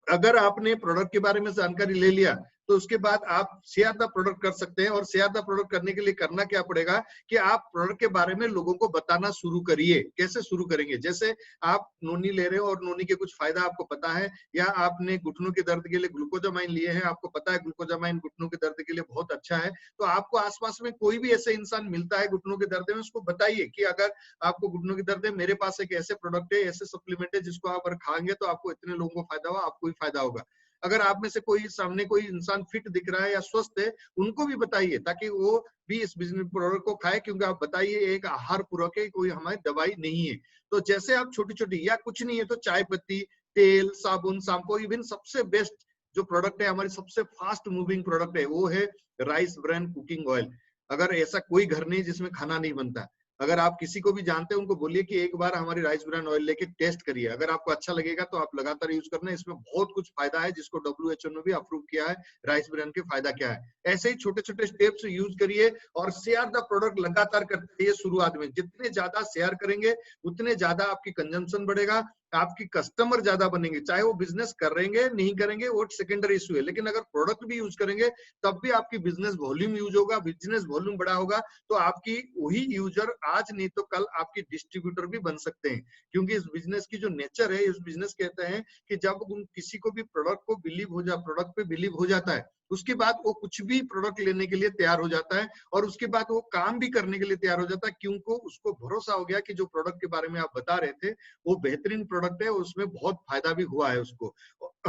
अगर आपने प्रोडक्ट के बारे में जानकारी ले लिया तो उसके बाद आप शेयर द प्रोडक्ट कर सकते हैं। और शेयर द प्रोडक्ट करने के लिए करना क्या पड़ेगा कि आप प्रोडक्ट के बारे में लोगों को बताना शुरू करिए। कैसे शुरू करेंगे? जैसे आप नोनी ले रहे हो और नोनी के कुछ फायदा आपको पता है, या आपने घुटनों के दर्द के लिए ग्लूकोजामाइन लिए हैं, आपको पता है ग्लूकोजामाइन घुटनों के दर्द के लिए बहुत अच्छा है, तो आपको आसपास में कोई भी ऐसे इंसान मिलता है घुटनों के दर्द में, उसको बताइए कि अगर आपको घुटनों के दर्द है, मेरे पास एक ऐसे प्रोडक्ट है, ऐसे सप्लीमेंट है जिसको आप अगर खाएंगे तो आपको इतने लोगों को फायदा होगा, आपको भी फायदा होगा। अगर आप में से कोई सामने कोई इंसान फिट दिख रहा है या स्वस्थ है, उनको भी बताइए ताकि वो भी इस बिजनेस प्रोडक्ट को खाए, क्योंकि आप बताइए एक आहार पूरक है, कोई हमारी दवाई नहीं है। तो जैसे आप छोटी छोटी, या कुछ नहीं है तो चाय पत्ती, तेल, साबुन, शैम्पू, इवन सबसे बेस्ट जो प्रोडक्ट है, हमारी सबसे फास्ट मूविंग प्रोडक्ट है, वो है राइस ब्रान कुकिंग ऑयल। अगर ऐसा कोई घर नहीं जिसमें खाना नहीं बनता, अगर आप किसी को भी जानते हैं उनको बोलिए कि एक बार हमारी राइस ब्रान ऑयल लेके टेस्ट करिए, अगर आपको अच्छा लगेगा तो आप लगातार यूज करना। इसमें बहुत कुछ फायदा है जिसको WHO ने भी अप्रूव किया है, राइस ब्रान के फायदा क्या है। ऐसे ही छोटे छोटे स्टेप्स यूज करिए और शेयर द प्रोडक्ट लगातार करते रहिए। शुरुआत में जितने ज्यादा शेयर करेंगे उतने ज्यादा आपकी कंजम्पशन बढ़ेगा, आपकी कस्टमर ज्यादा बनेंगे। चाहे वो बिजनेस करेंगे नहीं करेंगे वो सेकेंडरी इशू है, लेकिन अगर प्रोडक्ट भी यूज करेंगे तब भी आपकी बिजनेस वॉल्यूम यूज होगा, बिजनेस वॉल्यूम बड़ा होगा तो आपकी वही यूजर आज नहीं तो कल आपकी डिस्ट्रीब्यूटर भी बन सकते हैं। क्योंकि इस बिजनेस की जो नेचर है, इस बिजनेस कहते हैं कि जब किसी को भी प्रोडक्ट को प्रोडक्ट पे बिलीव हो जाता है, उसके बाद वो कुछ भी प्रोडक्ट लेने के लिए तैयार हो जाता है और उसके बाद वो काम भी करने के लिए तैयार हो जाता है, क्योंकि उसको भरोसा हो गया कि जो प्रोडक्ट के बारे में आप बता रहे थे वो बेहतरीन प्रोडक्ट है, उसमें बहुत फायदा भी हुआ है उसको।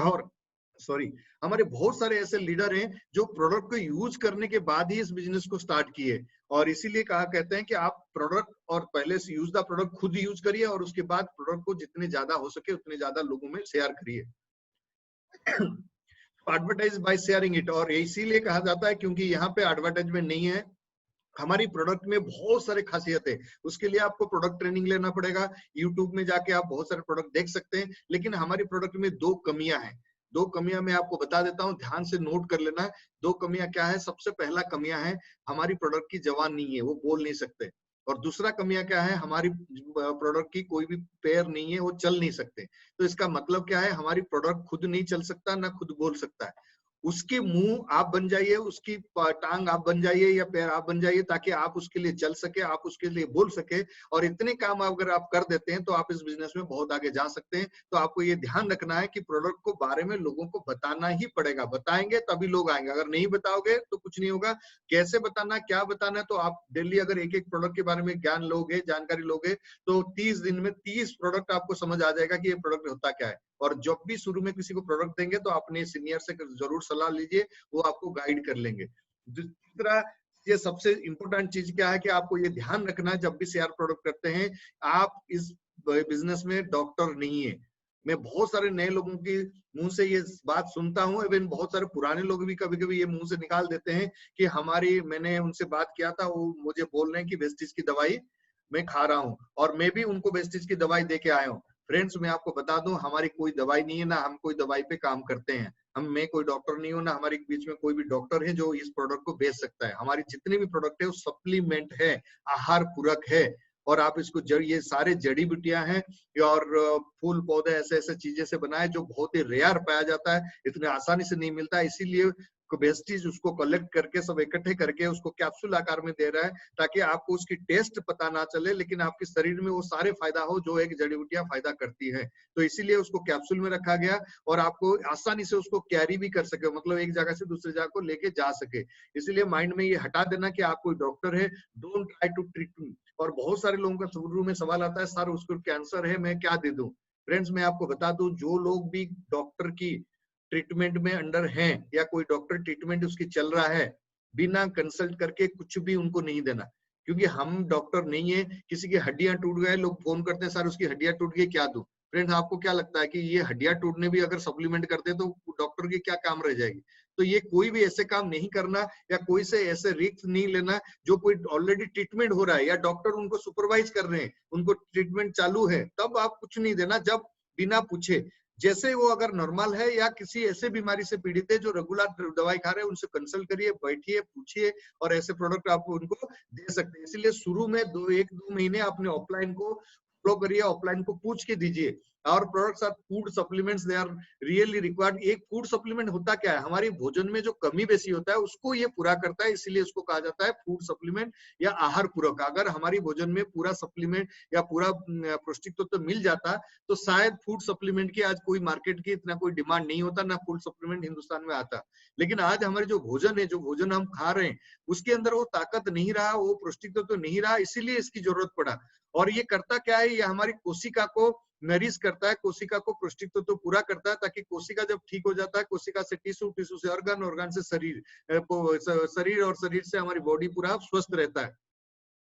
और हमारे बहुत सारे ऐसे लीडर हैं जो प्रोडक्ट को यूज करने के बाद ही इस बिजनेस को स्टार्ट किए, और इसीलिए कहा कहते हैं कि आप प्रोडक्ट और पहले से यूज द प्रोडक्ट खुद यूज करिए और उसके बाद प्रोडक्ट को जितने ज्यादा हो सके उतने ज्यादा लोगों में शेयर करिए। एडवर्टाइज बाय शेयरिंग इट, और इसीलिए कहा जाता है क्योंकि यहाँ पे एडवर्टाइजमेंट नहीं है। हमारी प्रोडक्ट में बहुत सारे खासियत है, उसके लिए आपको प्रोडक्ट ट्रेनिंग लेना पड़ेगा। यूट्यूब में जाके आप बहुत सारे प्रोडक्ट देख सकते हैं, लेकिन हमारी प्रोडक्ट में दो कमियां हैं। दो कमियां मैं आपको बता देता हूं, ध्यान से नोट कर लेना। दो कमियां क्या है? सबसे पहला कमियां है हमारी प्रोडक्ट की जबान नहीं है, वो बोल नहीं सकते। और दूसरा कमियां क्या है? हमारी प्रोडक्ट की कोई भी पैर नहीं है, वो चल नहीं सकते। तो इसका मतलब क्या है? हमारी प्रोडक्ट खुद नहीं चल सकता, ना खुद बोल सकता है। उसके मुंह आप बन जाइए, उसकी टांग आप बन जाइए या पैर आप बन जाइए, ताकि आप उसके लिए चल सके, आप उसके लिए बोल सके। और इतने काम अगर आप कर देते हैं तो आप इस बिजनेस में बहुत आगे जा सकते हैं। तो आपको ये ध्यान रखना है कि प्रोडक्ट को बारे में लोगों को बताना ही पड़ेगा, बताएंगे तभी लोग आएंगे, अगर नहीं बताओगे तो कुछ नहीं होगा। कैसे बताना, क्या बताना है, तो आप डेली अगर एक एक प्रोडक्ट के बारे में ज्ञान लोगे, जानकारी लोगे, तो 30 दिन में 30 प्रोडक्ट आपको समझ आ जाएगा कि ये प्रोडक्ट होता क्या है। और जब भी शुरू में किसी को प्रोडक्ट देंगे तो अपने सीनियर से जरूर सलाह लीजिए, वो आपको गाइड कर लेंगे। दूसरा, ये सबसे इंपॉर्टेंट चीज क्या है कि आपको ये ध्यान रखना है जब भी शेयर प्रोडक्ट करते हैं, आप इस बिजनेस में डॉक्टर नहीं है। मैं बहुत सारे नए लोगों के मुंह से ये बात सुनता हूँ, इवन बहुत सारे पुराने लोग भी कभी कभी ये मुंह से निकाल देते हैं कि मैंने उनसे बात किया था, वो मुझे बोल रहे हैं कि वेस्टिज की दवाई मैं खा रहा हूँ और मैं भी उनको वेस्टिज की दवाई दे के आया हूँ। फ्रेंड्स, मैं आपको बता दूं, हमारी कोई दवाई नहीं है, ना हम कोई दवाई पे काम करते हैं। मैं कोई डॉक्टर नहीं हूं, ना हमारे बीच में कोई भी डॉक्टर है जो इस प्रोडक्ट को बेच सकता है। हमारी जितने भी प्रोडक्ट है वो सप्लीमेंट है, आहार पूरक है। और आप इसको ये सारे जड़ी बूटियां हैं और फूल पौधे ऐसे ऐसे चीजें से बनाए जो बहुत ही रेयर पाया जाता है, इतने आसानी से नहीं मिलता है। इसीलिए वेस्टीज उसको कलेक्ट करके सब इकट्ठे करके उसको कैप्सूल आकार में दे रहा है, ताकि आपको उसकी टेस्ट पता ना चले, लेकिन आपके शरीर में वो सारे फायदा हो जो एक जड़ी बूटियां फायदा करती है। तो इसीलिए उसको कैप्सूल में रखा गया और आपको आसानी से उसको कैरी भी कर सके, मतलब एक जगह से दूसरी जगह को लेके जा सके। इसीलिए माइंड में ये हटा देना कि आप कोई डॉक्टर है, don't try to treat me. और बहुत सारे लोगों का शुरू में सवाल आता है, सर उसको कैंसर है, मैं क्या दे दूं? फ्रेंड्स, मैं आपको बता दूं, जो लोग भी डॉक्टर की ट्रीटमेंट में अंडर हैं या कोई डॉक्टर ट्रीटमेंट उसकी चल रहा है, बिना कंसल्ट करके कुछ भी उनको नहीं देना। क्योंकि हम डॉक्टर नहीं है। किसी की हड्डियां टूट गए, लोग फोन करते हैं, सर उसकी हड्डियां टूट गई, क्या दूं? फ्रेंड्स, आपको क्या लगता है कि ये हड्डियां टूटने भी अगर सप्लीमेंट करते तो डॉक्टर की क्या काम रह जाएगी? तो ये कोई भी ऐसे काम नहीं करना या कोई से ऐसे रिस्क नहीं लेना जो कोई ऑलरेडी ट्रीटमेंट हो रहा है या डॉक्टर उनको सुपरवाइज कर रहे हैं, उनको ट्रीटमेंट चालू है, तब आप कुछ नहीं देना जब बिना पूछे। जैसे वो अगर नॉर्मल है या किसी ऐसे बीमारी से पीड़ित है जो रेगुलर दवाई खा रहे हैं, उनसे कंसल्ट करिए, बैठिए, पूछिए और ऐसे प्रोडक्ट आप उनको दे सकते हैं। इसलिए शुरू में 1-2 महीने अपने ऑफलाइन को फॉलो करिए, ऑफलाइन को पूछ के दीजिए। और products are food supplements, they are really required. एक फूड सप्लीमेंट होता क्या है, हमारी भोजन में जो कमी बेसी होता है उसको ये पूरा करता है, इसीलिए इसको कहा जाता है फूड सप्लीमेंट या आहार पूरक। अगर हमारी भोजन में पूरा सप्लीमेंट या पूरा पौष्टिक तत्व तो मिल जाता तो शायद फूड सप्लीमेंट की आज कोई मार्केट की इतना कोई डिमांड नहीं होता, ना फूड सप्लीमेंट हिंदुस्तान में आता। लेकिन आज हमारे जो भोजन है, जो भोजन हम खा रहे हैं, उसके अंदर वो ताकत नहीं रहा, वो पौष्टिक तत्व तो नहीं रहा, इसीलिए इसकी जरूरत पड़ा। और ये करता क्या है, ये हमारी कोशिका को नरिश करता है, कोशिका को पौष्टिक तत्व तो पूरा करता है, ताकि कोशिका जब ठीक हो जाता है, कोशिका से टिश्यू, टिश्यू से ऑर्गन, ऑर्गन से शरीर, शरीर और शरीर से हमारी बॉडी पूरा स्वस्थ रहता है।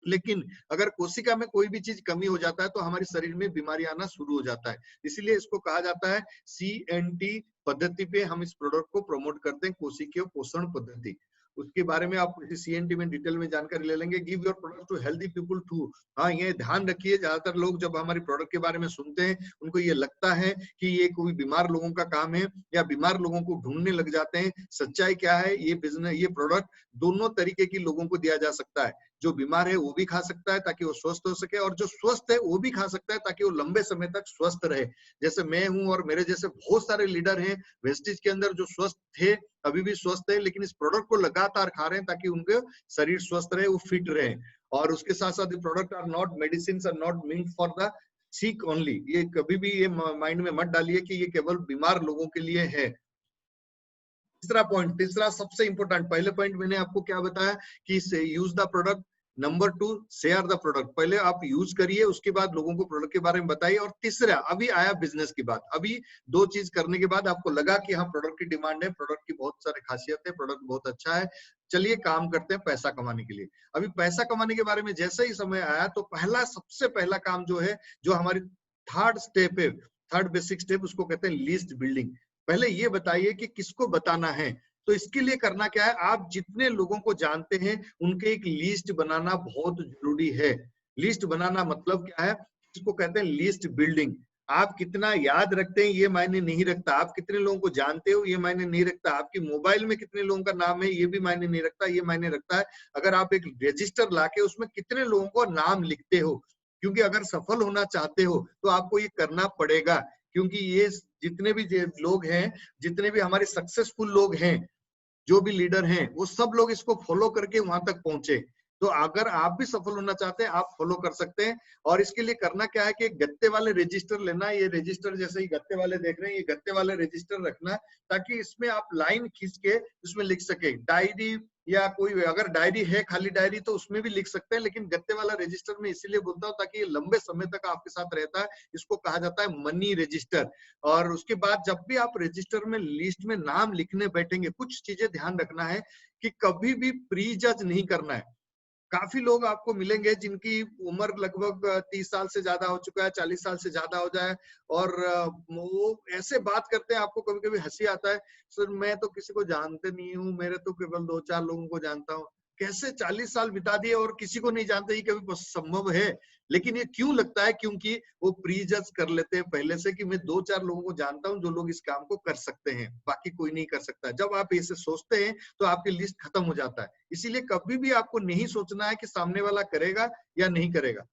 लेकिन अगर कोशिका में कोई भी चीज कमी हो जाता है तो हमारे शरीर में बीमारी आना शुरू हो जाता है। इसलिए इसको कहा जाता है CNT पद्धति पे हम इस प्रोडक्ट को प्रमोट करते हैं, कोशिकीय पोषण पद्धति। उसके बारे में आप CNT में डिटेल में जानकारी ले लेंगे। Give your product to healthy people too. हाँ, ये ध्यान रखिए, ज्यादातर लोग जब हमारे प्रोडक्ट के बारे में सुनते हैं उनको ये लगता है कि ये कोई बीमार लोगों का काम है या बीमार लोगों को ढूंढने लग जाते हैं। सच्चाई क्या है, ये बिजनेस, ये प्रोडक्ट दोनों तरीके की लोगों को दिया जा सकता है। जो बीमार है वो भी खा सकता है ताकि वो स्वस्थ हो सके, और जो स्वस्थ है वो भी खा सकता है ताकि वो लंबे समय तक स्वस्थ रहे। जैसे मैं हूं और मेरे जैसे बहुत सारे लीडर हैं वेस्टिज के अंदर जो स्वस्थ थे, अभी भी स्वस्थ है, लेकिन इस प्रोडक्ट को लगातार खा रहे हैं ताकि उनके शरीर स्वस्थ रहे, वो फिट रहे। और उसके साथ साथ product are not medicine, are not meant for the sick only. ये कभी भी ये माइंड में मत डालिए कि ये केवल बीमार लोगों के लिए है। तीसरा पॉइंट, तीसरा सबसे इंपॉर्टेंट, पहले पॉइंट मैंने आपको क्या बताया कि use the product, number 2 share the product. पहले आप यूज करिए, उसके बाद लोगों को प्रोडक्ट के बारे में बताइए। और तीसरा, अभी आया बिजनेस की बात। अभी 2 चीज करने के बाद आपको लगा कि हाँ प्रोडक्ट की डिमांड है, प्रोडक्ट की बहुत सारी खासियत है, प्रोडक्ट बहुत अच्छा है, चलिए काम करते हैं पैसा कमाने के लिए। अभी पैसा कमाने के बारे में जैसे ही समय आया तो सबसे पहला काम जो है, जो हमारी थर्ड स्टेप है, थर्ड बेसिक स्टेप, उसको कहते हैं लिस्ट बिल्डिंग। पहले ये बताइए कि किसको बताना है। तो इसके लिए करना क्या है, आप जितने लोगों को जानते हैं उनके एक लिस्ट बनाना बहुत जरूरी है। लिस्ट बनाना मतलब क्या है, इसको कहते हैं लिस्ट बिल्डिंग। आप कितना याद रखते हैं ये मायने नहीं रखता, आप कितने लोगों को जानते हो ये मायने नहीं रखता, आपकी मोबाइल में कितने लोगों का नाम है ये भी मायने नहीं रखता, ये मायने रखता है अगर आप एक रजिस्टर लाके उसमें कितने लोगों को नाम लिखते हो। क्योंकि अगर सफल होना चाहते हो तो आपको ये करना पड़ेगा, क्योंकि ये जितने भी लोग हैं, जितने भी हमारे सक्सेसफुल लोग हैं, जो भी लीडर हैं, वो सब लोग इसको फॉलो करके वहां तक पहुंचे। तो अगर आप भी सफल होना चाहते हैं, आप फॉलो कर सकते हैं। और इसके लिए करना क्या है कि गत्ते वाले रजिस्टर लेना। ये रजिस्टर जैसे ही गत्ते वाले देख रहे हैं, ये गत्ते वाले रजिस्टर रखना, ताकि इसमें आप लाइन खींच के उसमें लिख सके। डायरी या कोई अगर डायरी है, खाली डायरी, तो उसमें भी लिख सकते हैं, लेकिन गत्ते वाला रजिस्टर में इसीलिए बोलता हूँ ताकि ये लंबे समय तक आपके साथ रहता है। इसको कहा जाता है मनी रजिस्टर। और उसके बाद जब भी आप रजिस्टर में लिस्ट में नाम लिखने बैठेंगे, कुछ चीजें ध्यान रखना है कि कभी भी प्री जज नहीं करना है। काफी लोग आपको मिलेंगे जिनकी उम्र लगभग 30 साल से ज्यादा हो चुका है, 40 साल से ज्यादा हो जाए, और वो ऐसे बात करते हैं, आपको कभी कभी हंसी आता है, सर मैं तो किसी को जानते नहीं हूँ, मेरे तो केवल 2-4 लोगों को जानता हूँ। कैसे 40 साल बिता दिए और किसी को नहीं जानते, ये कभी संभव है? लेकिन ये क्यों लगता है, क्योंकि वो प्री जज कर लेते हैं पहले से कि मैं 2-4 लोगों को जानता हूँ जो लोग इस काम को कर सकते हैं, बाकी कोई नहीं कर सकता। जब आप ऐसे सोचते हैं तो आपकी लिस्ट खत्म हो जाता है। इसीलिए कभी भी आपको नहीं सोचना है कि सामने वाला करेगा या नहीं करेगा,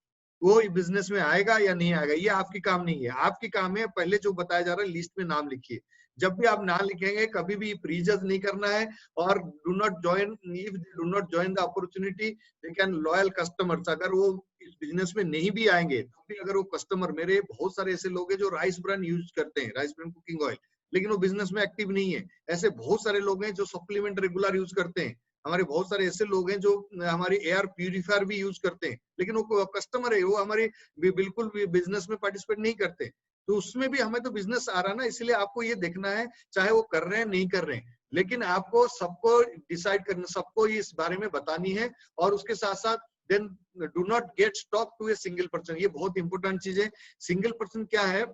वो बिजनेस में आएगा या नहीं आएगा, ये आपकी काम नहीं है। आपकी काम है पहले जो बताया जा रहा है लिस्ट में नाम लिखिए। जब भी आप नाम लिखेंगे कभी भी प्रीजज नहीं करना है। और do not join, if do not join the opportunity they can loyal customers. अगर वो इस बिजनेस में नहीं भी आएंगे तो भी अगर वो कस्टमर, मेरे बहुत सारे ऐसे लोग हैं जो राइस ब्रांड यूज करते हैं, राइस ब्रांड कुकिंग ऑयल, लेकिन वो बिजनेस में एक्टिव नहीं है। ऐसे बहुत सारे लोग हैं जो सप्लीमेंट रेगुलर यूज करते हैं। हमारे बहुत सारे ऐसे लोग हैं जो हमारी एयर प्यूरिफायर भी यूज करते हैं, लेकिन वो कस्टमर है, वो हमारी बिल्कुल भी बिजनेस में पार्टिसिपेट नहीं करते। तो उसमें भी हमें तो बिजनेस आ रहा ना, इसलिए आपको ये देखना है चाहे वो कर रहे हैं नहीं कर रहे हैं, लेकिन आपको सबको डिसाइड करना, सबको इस बारे में बतानी है। और उसके साथ साथ then do not get stock to a single person. ये बहुत इंपॉर्टेंट चीज है। सिंगल पर्सन क्या है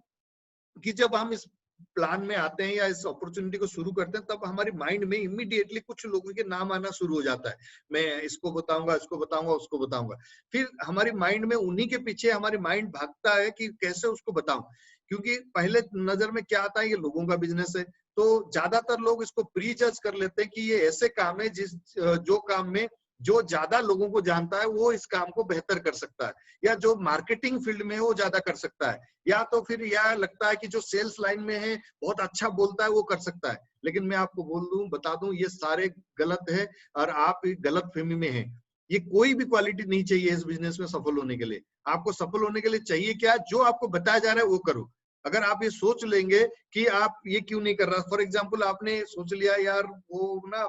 कि जब हम इस प्लान में आते हैं या इस अपॉर्चुनिटी को शुरू करते हैं, तब हमारी माइंड में इमीडिएटली कुछ लोगों के नाम आना शुरू हो जाता है। मैं इसको बताऊंगा, इसको बताऊंगा, उसको बताऊंगा। फिर हमारी माइंड में उन्हीं के पीछे हमारी माइंड भागता है कि कैसे उसको बताऊं। क्योंकि पहले नजर में क्या आता है, ये लोगों का बिजनेस है, तो ज्यादातर लोग इसको प्री जज कर लेते हैं कि ये ऐसे काम है जो काम में जो ज्यादा लोगों को जानता है वो इस काम को बेहतर कर सकता है, या जो मार्केटिंग फील्ड में है वो ज्यादा कर सकता है, या तो फिर यह लगता है कि जो सेल्स लाइन में है बहुत अच्छा बोलता है वो कर सकता है। लेकिन मैं आपको बता दूं ये सारे गलत है और आप गलत फहमी में हैं। ये कोई भी क्वालिटी नहीं चाहिए इस बिजनेस में सफल होने के लिए। आपको सफल होने के लिए चाहिए क्या, जो आपको बताया जा रहा है वो करो। अगर आप ये सोच लेंगे कि आप ये क्यों नहीं कर रहा, फॉर एग्जाम्पल आपने सोच लिया यार वो ना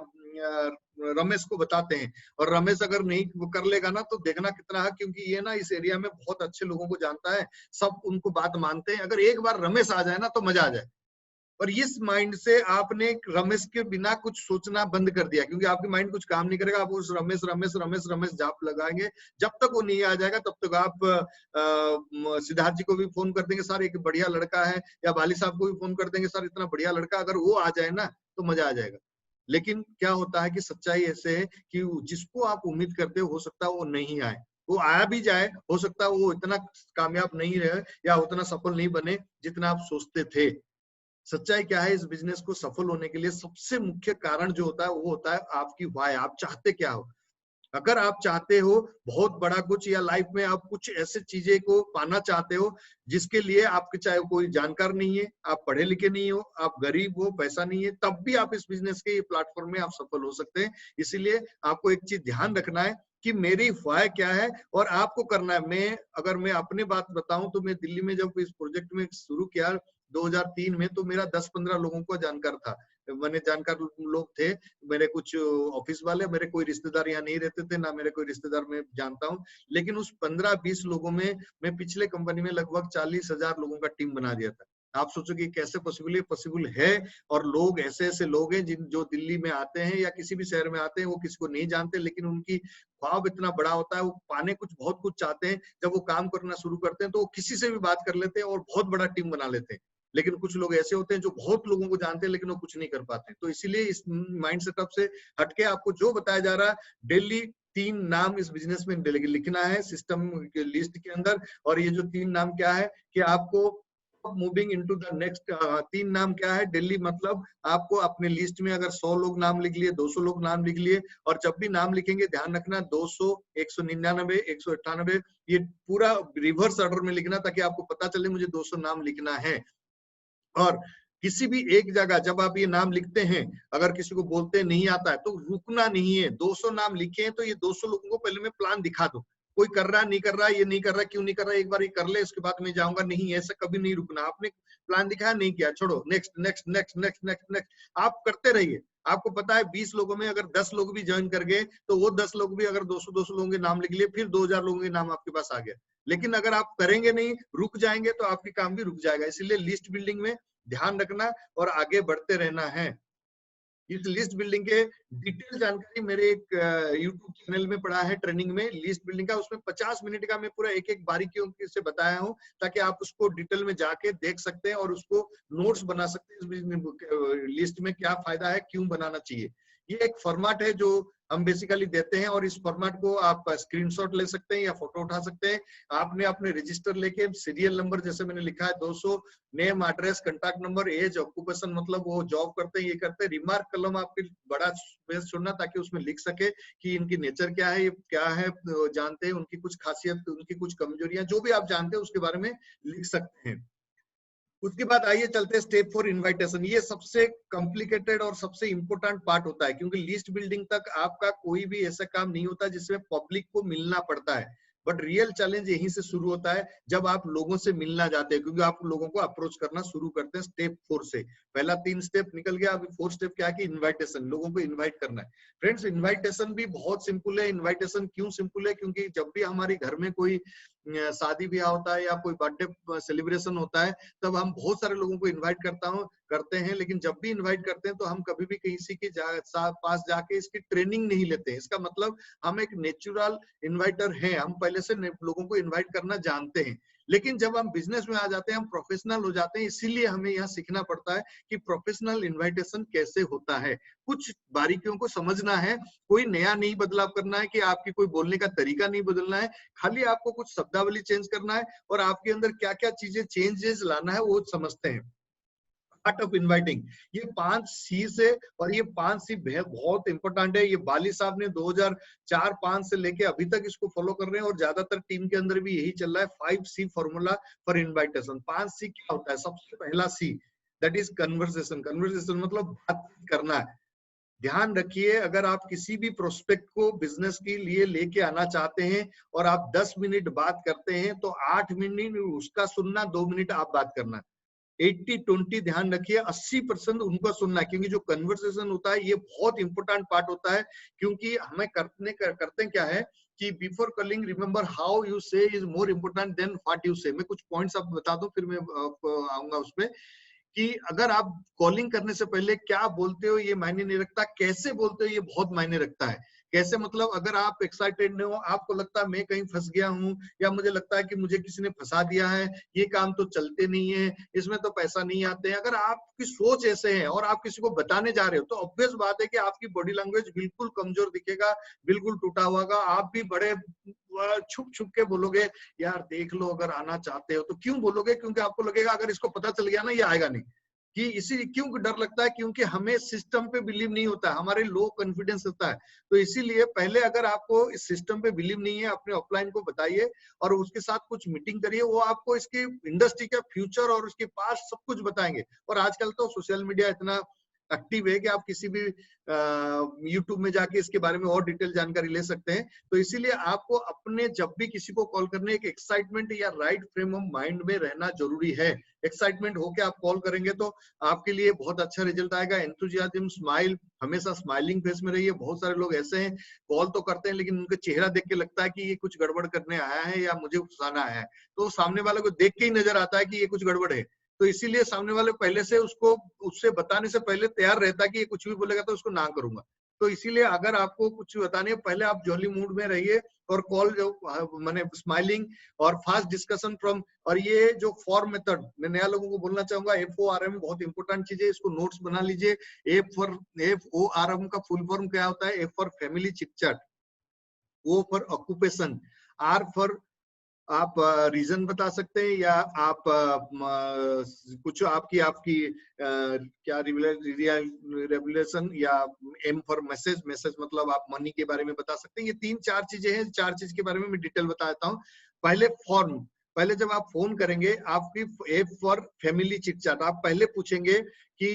रमेश को बताते हैं, और रमेश अगर नहीं वो कर लेगा ना तो देखना कितना है, क्योंकि ये ना इस एरिया में बहुत अच्छे लोगों को जानता है, सब उनको बात मानते हैं, अगर एक बार रमेश आ जाए ना तो मजा आ जाए। और इस माइंड से आपने रमेश के बिना कुछ सोचना बंद कर दिया, क्योंकि आपकी माइंड कुछ काम नहीं करेगा, आप उस रमेश रमेश रमेश रमेश जाप लगाएंगे, जब तक वो नहीं आ जाएगा तब तक आप सिद्धार्थ जी को भी फोन कर देंगे, सर एक बढ़िया लड़का है, या बाली साहब को भी फोन कर देंगे, सर इतना बढ़िया लड़का, अगर वो आ जाए ना तो मजा आ जाएगा। लेकिन क्या होता है कि सच्चाई ऐसे है कि जिसको आप उम्मीद करते हो सकता है वो नहीं आए, वो आया भी जाए, हो सकता है वो इतना कामयाब नहीं रहे या उतना सफल नहीं बने जितना आप सोचते थे। सच्चाई क्या है, इस बिजनेस को सफल होने के लिए सबसे मुख्य कारण जो होता है वो होता है आपकी वाय, आप चाहते क्या हो। अगर आप चाहते हो बहुत बड़ा कुछ, या लाइफ में आप कुछ ऐसे चीजें को पाना चाहते हो जिसके लिए आपके चाहे कोई जानकार नहीं है, आप पढ़े लिखे नहीं हो, आप गरीब हो, पैसा नहीं है, तब भी आप इस बिजनेस के प्लेटफॉर्म में आप सफल हो सकते हैं। इसीलिए आपको एक चीज ध्यान रखना है कि मेरी वाय क्या है और आपको करना है। अगर मैं अपनी बात बताऊं तो मैं दिल्ली में जब इस प्रोजेक्ट में शुरू किया 2003 में, तो मेरा 10-15 लोगों को जानकार था, मैंने जानकार लोग थे मेरे, कुछ ऑफिस वाले, मेरे कोई रिश्तेदार यहाँ नहीं रहते थे, ना मेरे कोई रिश्तेदार मैं जानता हूँ। लेकिन उस 15-20 लोगों में मैं पिछले कंपनी में लगभग 40,000 लोगों का टीम बना दिया था। आप सोचो कि कैसे पॉसिबल है। और लोग ऐसे ऐसे लोग हैं जो दिल्ली में आते हैं या किसी भी शहर में आते हैं, वो किसी को नहीं जानते, लेकिन उनकी ख्वाब इतना बड़ा होता है, वो पाने कुछ बहुत कुछ चाहते हैं। जब वो काम करना शुरू करते हैं तो वो किसी से भी बात कर लेते हैं और बहुत बड़ा टीम बना लेते हैं। लेकिन कुछ लोग ऐसे होते हैं जो बहुत लोगों को जानते हैं लेकिन वो कुछ नहीं कर पाते। तो इसीलिए इस माइंड सेटअप से हटके आपको जो बताया जा रहा है, डेली 3 नाम इस बिजनेस में लिखना है सिस्टम के लिस्ट के अंदर। और ये जो 3 नाम क्या है कि आपको मूविंग इनटू द नेक्स्ट 3 नाम क्या है दिल्ली, मतलब आपको अपने लिस्ट में अगर 100 लोग नाम लिख लिए, 200 लोग नाम लिख लिए, और जब भी नाम लिखेंगे ध्यान रखना 200, 199, 198 ये पूरा रिवर्स ऑर्डर में लिखना, ताकि आपको पता चले मुझे 200 नाम लिखना है। और किसी भी एक जगह जब आप ये नाम लिखते हैं, अगर किसी को बोलते नहीं आता है तो रुकना नहीं है। 200 नाम लिखे हैं तो ये 200 लोगों को पहले मैं प्लान दिखा दूं, कोई कर रहा नहीं कर रहा, ये नहीं कर रहा, क्यों नहीं कर रहा, एक बार ये कर ले उसके बाद मैं जाऊंगा, नहीं ऐसा कभी नहीं रुकना। आपने प्लान दिखाया, नहीं किया, छोड़ो, next next next next next next, आप करते रहिए। आपको पता है 20 लोगों में अगर 10 लोग भी ज्वाइन कर गए तो वो 10 लोग भी अगर 200 लोगों के नाम लिख लिए, फिर 2000 लोगों के नाम आपके पास आ गया। लेकिन अगर आप करेंगे नहीं, रुक जाएंगे, तो आपकी काम भी रुक जाएगा। इसीलिए लिस्ट बिल्डिंग में ध्यान रखना और आगे बढ़ते रहना है। इस लिस्ट बिल्डिंग के डिटेल जानकारी मेरे एक YouTube चैनल में पड़ा है, ट्रेनिंग में लिस्ट बिल्डिंग का, उसमें 50 मिनट का मैं पूरा एक एक बारीकियों से बताया हूँ, ताकि आप उसको डिटेल में जाके देख सकते हैं और उसको नोट्स बना सकते हैं इस लिस्ट में क्या फायदा है, क्यों बनाना चाहिए। ये एक फॉर्मेट है जो हम बेसिकली देते हैं, और इस फॉर्मेट को आप स्क्रीनशॉट ले सकते हैं या फोटो उठा सकते हैं। आपने अपने रजिस्टर लेके सीरियल नंबर, जैसे मैंने लिखा है 200, name, address, contact number, age, occupation, मतलब वो जॉब करते हैं, ये करते हैं, रिमार्क कलम आपके बड़ा स्पेस छोड़ना ताकि उसमें लिख सके कि इनकी नेचर क्या है, ये क्या है, जानते हैं, उनकी कुछ खासियत, उनकी कुछ कमजोरियां, जो भी आप जानते हैं उसके बारे में लिख सकते हैं। उसके बाद आइए चलते हैं स्टेप 4, इनविटेशन। ये सबसे कॉम्प्लिकेटेड और सबसे इंपॉर्टेंट पार्ट होता है, क्योंकि लिस्ट बिल्डिंग तक आपका कोई भी ऐसा काम नहीं होता जिसमें पब्लिक को मिलना पड़ता है। बट रियल चैलेंज यहीं से शुरू होता है जब आप लोगों से मिलना जाते हैं, क्योंकि आप लोगों को अप्रोच करना शुरू करते हैं स्टेप 4 से। पहला 3 स्टेप निकल गया, अभी 4 स्टेप क्या है कि इनविटेशन, लोगों को इनवाइट करना है। फ्रेंड्स, इनविटेशन भी बहुत सिंपल है। इनविटेशन क्यों सिंपल है? क्योंकि जब भी हमारे घर में कोई शादी ब्याह होता है या कोई बर्थडे सेलिब्रेशन होता है, तब हम बहुत सारे लोगों को इन्वाइट करते हैं, लेकिन जब भी इनवाइट करते हैं तो हम कभी भी किसी के पास जाके इसकी ट्रेनिंग नहीं लेते हैं। इसका मतलब हम एक नेचुरल इन्वाइटर हैं, हम पहले से लोगों को इन्वाइट करना जानते हैं। लेकिन जब हम बिजनेस में आ जाते हैं, हम प्रोफेशनल हो जाते हैं, इसीलिए हमें यहाँ सीखना पड़ता है कि प्रोफेशनल इन्वाइटेशन कैसे होता है। कुछ बारीकियों को समझना है, कोई नया नहीं बदलाव करना है कि आपकी कोई बोलने का तरीका नहीं बदलना है, खाली आपको कुछ शब्दावली चेंज करना है और आपके अंदर क्या क्या चीजें चेंजेस लाना है वो समझते हैं। आर्ट ऑफ इनवाइटिंग, ये 5 सी से, और ये 5 सी बहुत इंपॉर्टेंट है। ये बाली साहब ने 2004-5 से लेके अभी तक इसको फॉलो कर रहे हैं और ज्यादातर टीम के अंदर भी यही चल रहा है। 5 सी फॉर्मूला फॉर इनवाइटेशन। 5 सी क्या होता है? सबसे पहला see that is conversation. Conversation मतलब बात करना है। ध्यान रखिए, अगर आप किसी भी प्रोस्पेक्ट को बिजनेस के लिए लेके आना चाहते हैं और आप 10 मिनट बात करते हैं तो 8 मिनट उसका सुनना, 2 मिनट आप बात करना। 80-20 ध्यान रखिए, 80% उनको सुनना है, क्योंकि जो कन्वर्सेशन होता है ये बहुत इंपॉर्टेंट पार्ट होता है। क्योंकि हमें करते क्या है कि before calling remember how you say is more important than what you say. मैं कुछ पॉइंट्स आप बता दूं, फिर मैं आऊंगा उसमें कि अगर आप कॉलिंग करने से पहले क्या बोलते हो ये मायने नहीं रखता, कैसे बोलते हो ये बहुत मायने रखता है। कैसे मतलब, अगर आप एक्साइटेड नहीं हो, आपको लगता है मैं कहीं फंस गया हूँ, या मुझे लगता है कि मुझे किसी ने फंसा दिया है, ये काम तो चलते नहीं है, इसमें तो पैसा नहीं आते हैं, अगर आपकी सोच ऐसे है और आप किसी को बताने जा रहे हो तो ऑब्वियस बात है कि आपकी बॉडी लैंग्वेज बिल्कुल कमजोर दिखेगा, बिल्कुल टूटा हुआ होगा। आप भी बड़े छुप छुप के बोलोगे यार देख लो, अगर आना चाहते हो तो। क्यों बोलोगे? क्योंकि आपको लगेगा अगर इसको पता चल गया ना ये आएगा नहीं। कि इसी क्यों डर लगता है? क्योंकि हमें सिस्टम पे बिलीव नहीं होता है, हमारे लो कॉन्फिडेंस होता है। तो इसीलिए पहले अगर आपको इस सिस्टम पे बिलीव नहीं है, अपने ऑफलाइन को बताइए और उसके साथ कुछ मीटिंग करिए। वो आपको इसकी इंडस्ट्री का फ्यूचर और उसके पास सब कुछ बताएंगे। और आजकल तो सोशल मीडिया इतना एक्टिव है कि आप किसी भी यूट्यूब में जाके इसके बारे में और डिटेल जानकारी ले सकते हैं। तो इसीलिए आपको अपने जब भी किसी को कॉल करने, एक एक्साइटमेंट या राइट फ्रेम ऑफ माइंड में रहना जरूरी है। एक्साइटमेंट होके आप कॉल करेंगे तो आपके लिए बहुत अच्छा रिजल्ट आएगा। एंथुसियाज्म, स्माइल, हमेशा स्माइलिंग फेस में रहिए। बहुत सारे लोग ऐसे हैं कॉल तो करते हैं लेकिन उनका चेहरा देख के लगता है कि ये कुछ गड़बड़ करने आया है या मुझे फंसाना आया है। तो सामने वाले को देख के ही नजर आता है कि ये कुछ गड़बड़ है। तो इसीलिए सामने वाले पहले से उसको, उससे बताने से पहले तैयार रहता है कि ये कुछ भी बोलेगा तो उसको ना करूंगा। तो इसीलिए अगर आपको कुछ बताने पहले आप जॉली मूड में रहिए और कॉल जो माने स्माइलिंग और फास्ट डिस्कशन फ्रॉम। और ये जो फॉर्म मेथड मैं नया लोगों को बोलना चाहूंगा, FORM बहुत इंपॉर्टेंट चीज है, इसको नोट्स बना लीजिए। FORM का फुल फॉर्म क्या होता है? F for family chit chat, O for occupation, R for आप रीजन बता सकते हैं, या आप कुछ आपकी आपकी क्या रेगुलेशन, या M फॉर मैसेज, मैसेज मतलब आप मनी के बारे में बता सकते हैं। ये 3-4 चीजें हैं, 4 चीज के बारे में मैं डिटेल बता देता हूँ। पहले फॉर्म, पहले जब आप फोन करेंगे आपकी F for family chit chat, आप पहले पूछेंगे कि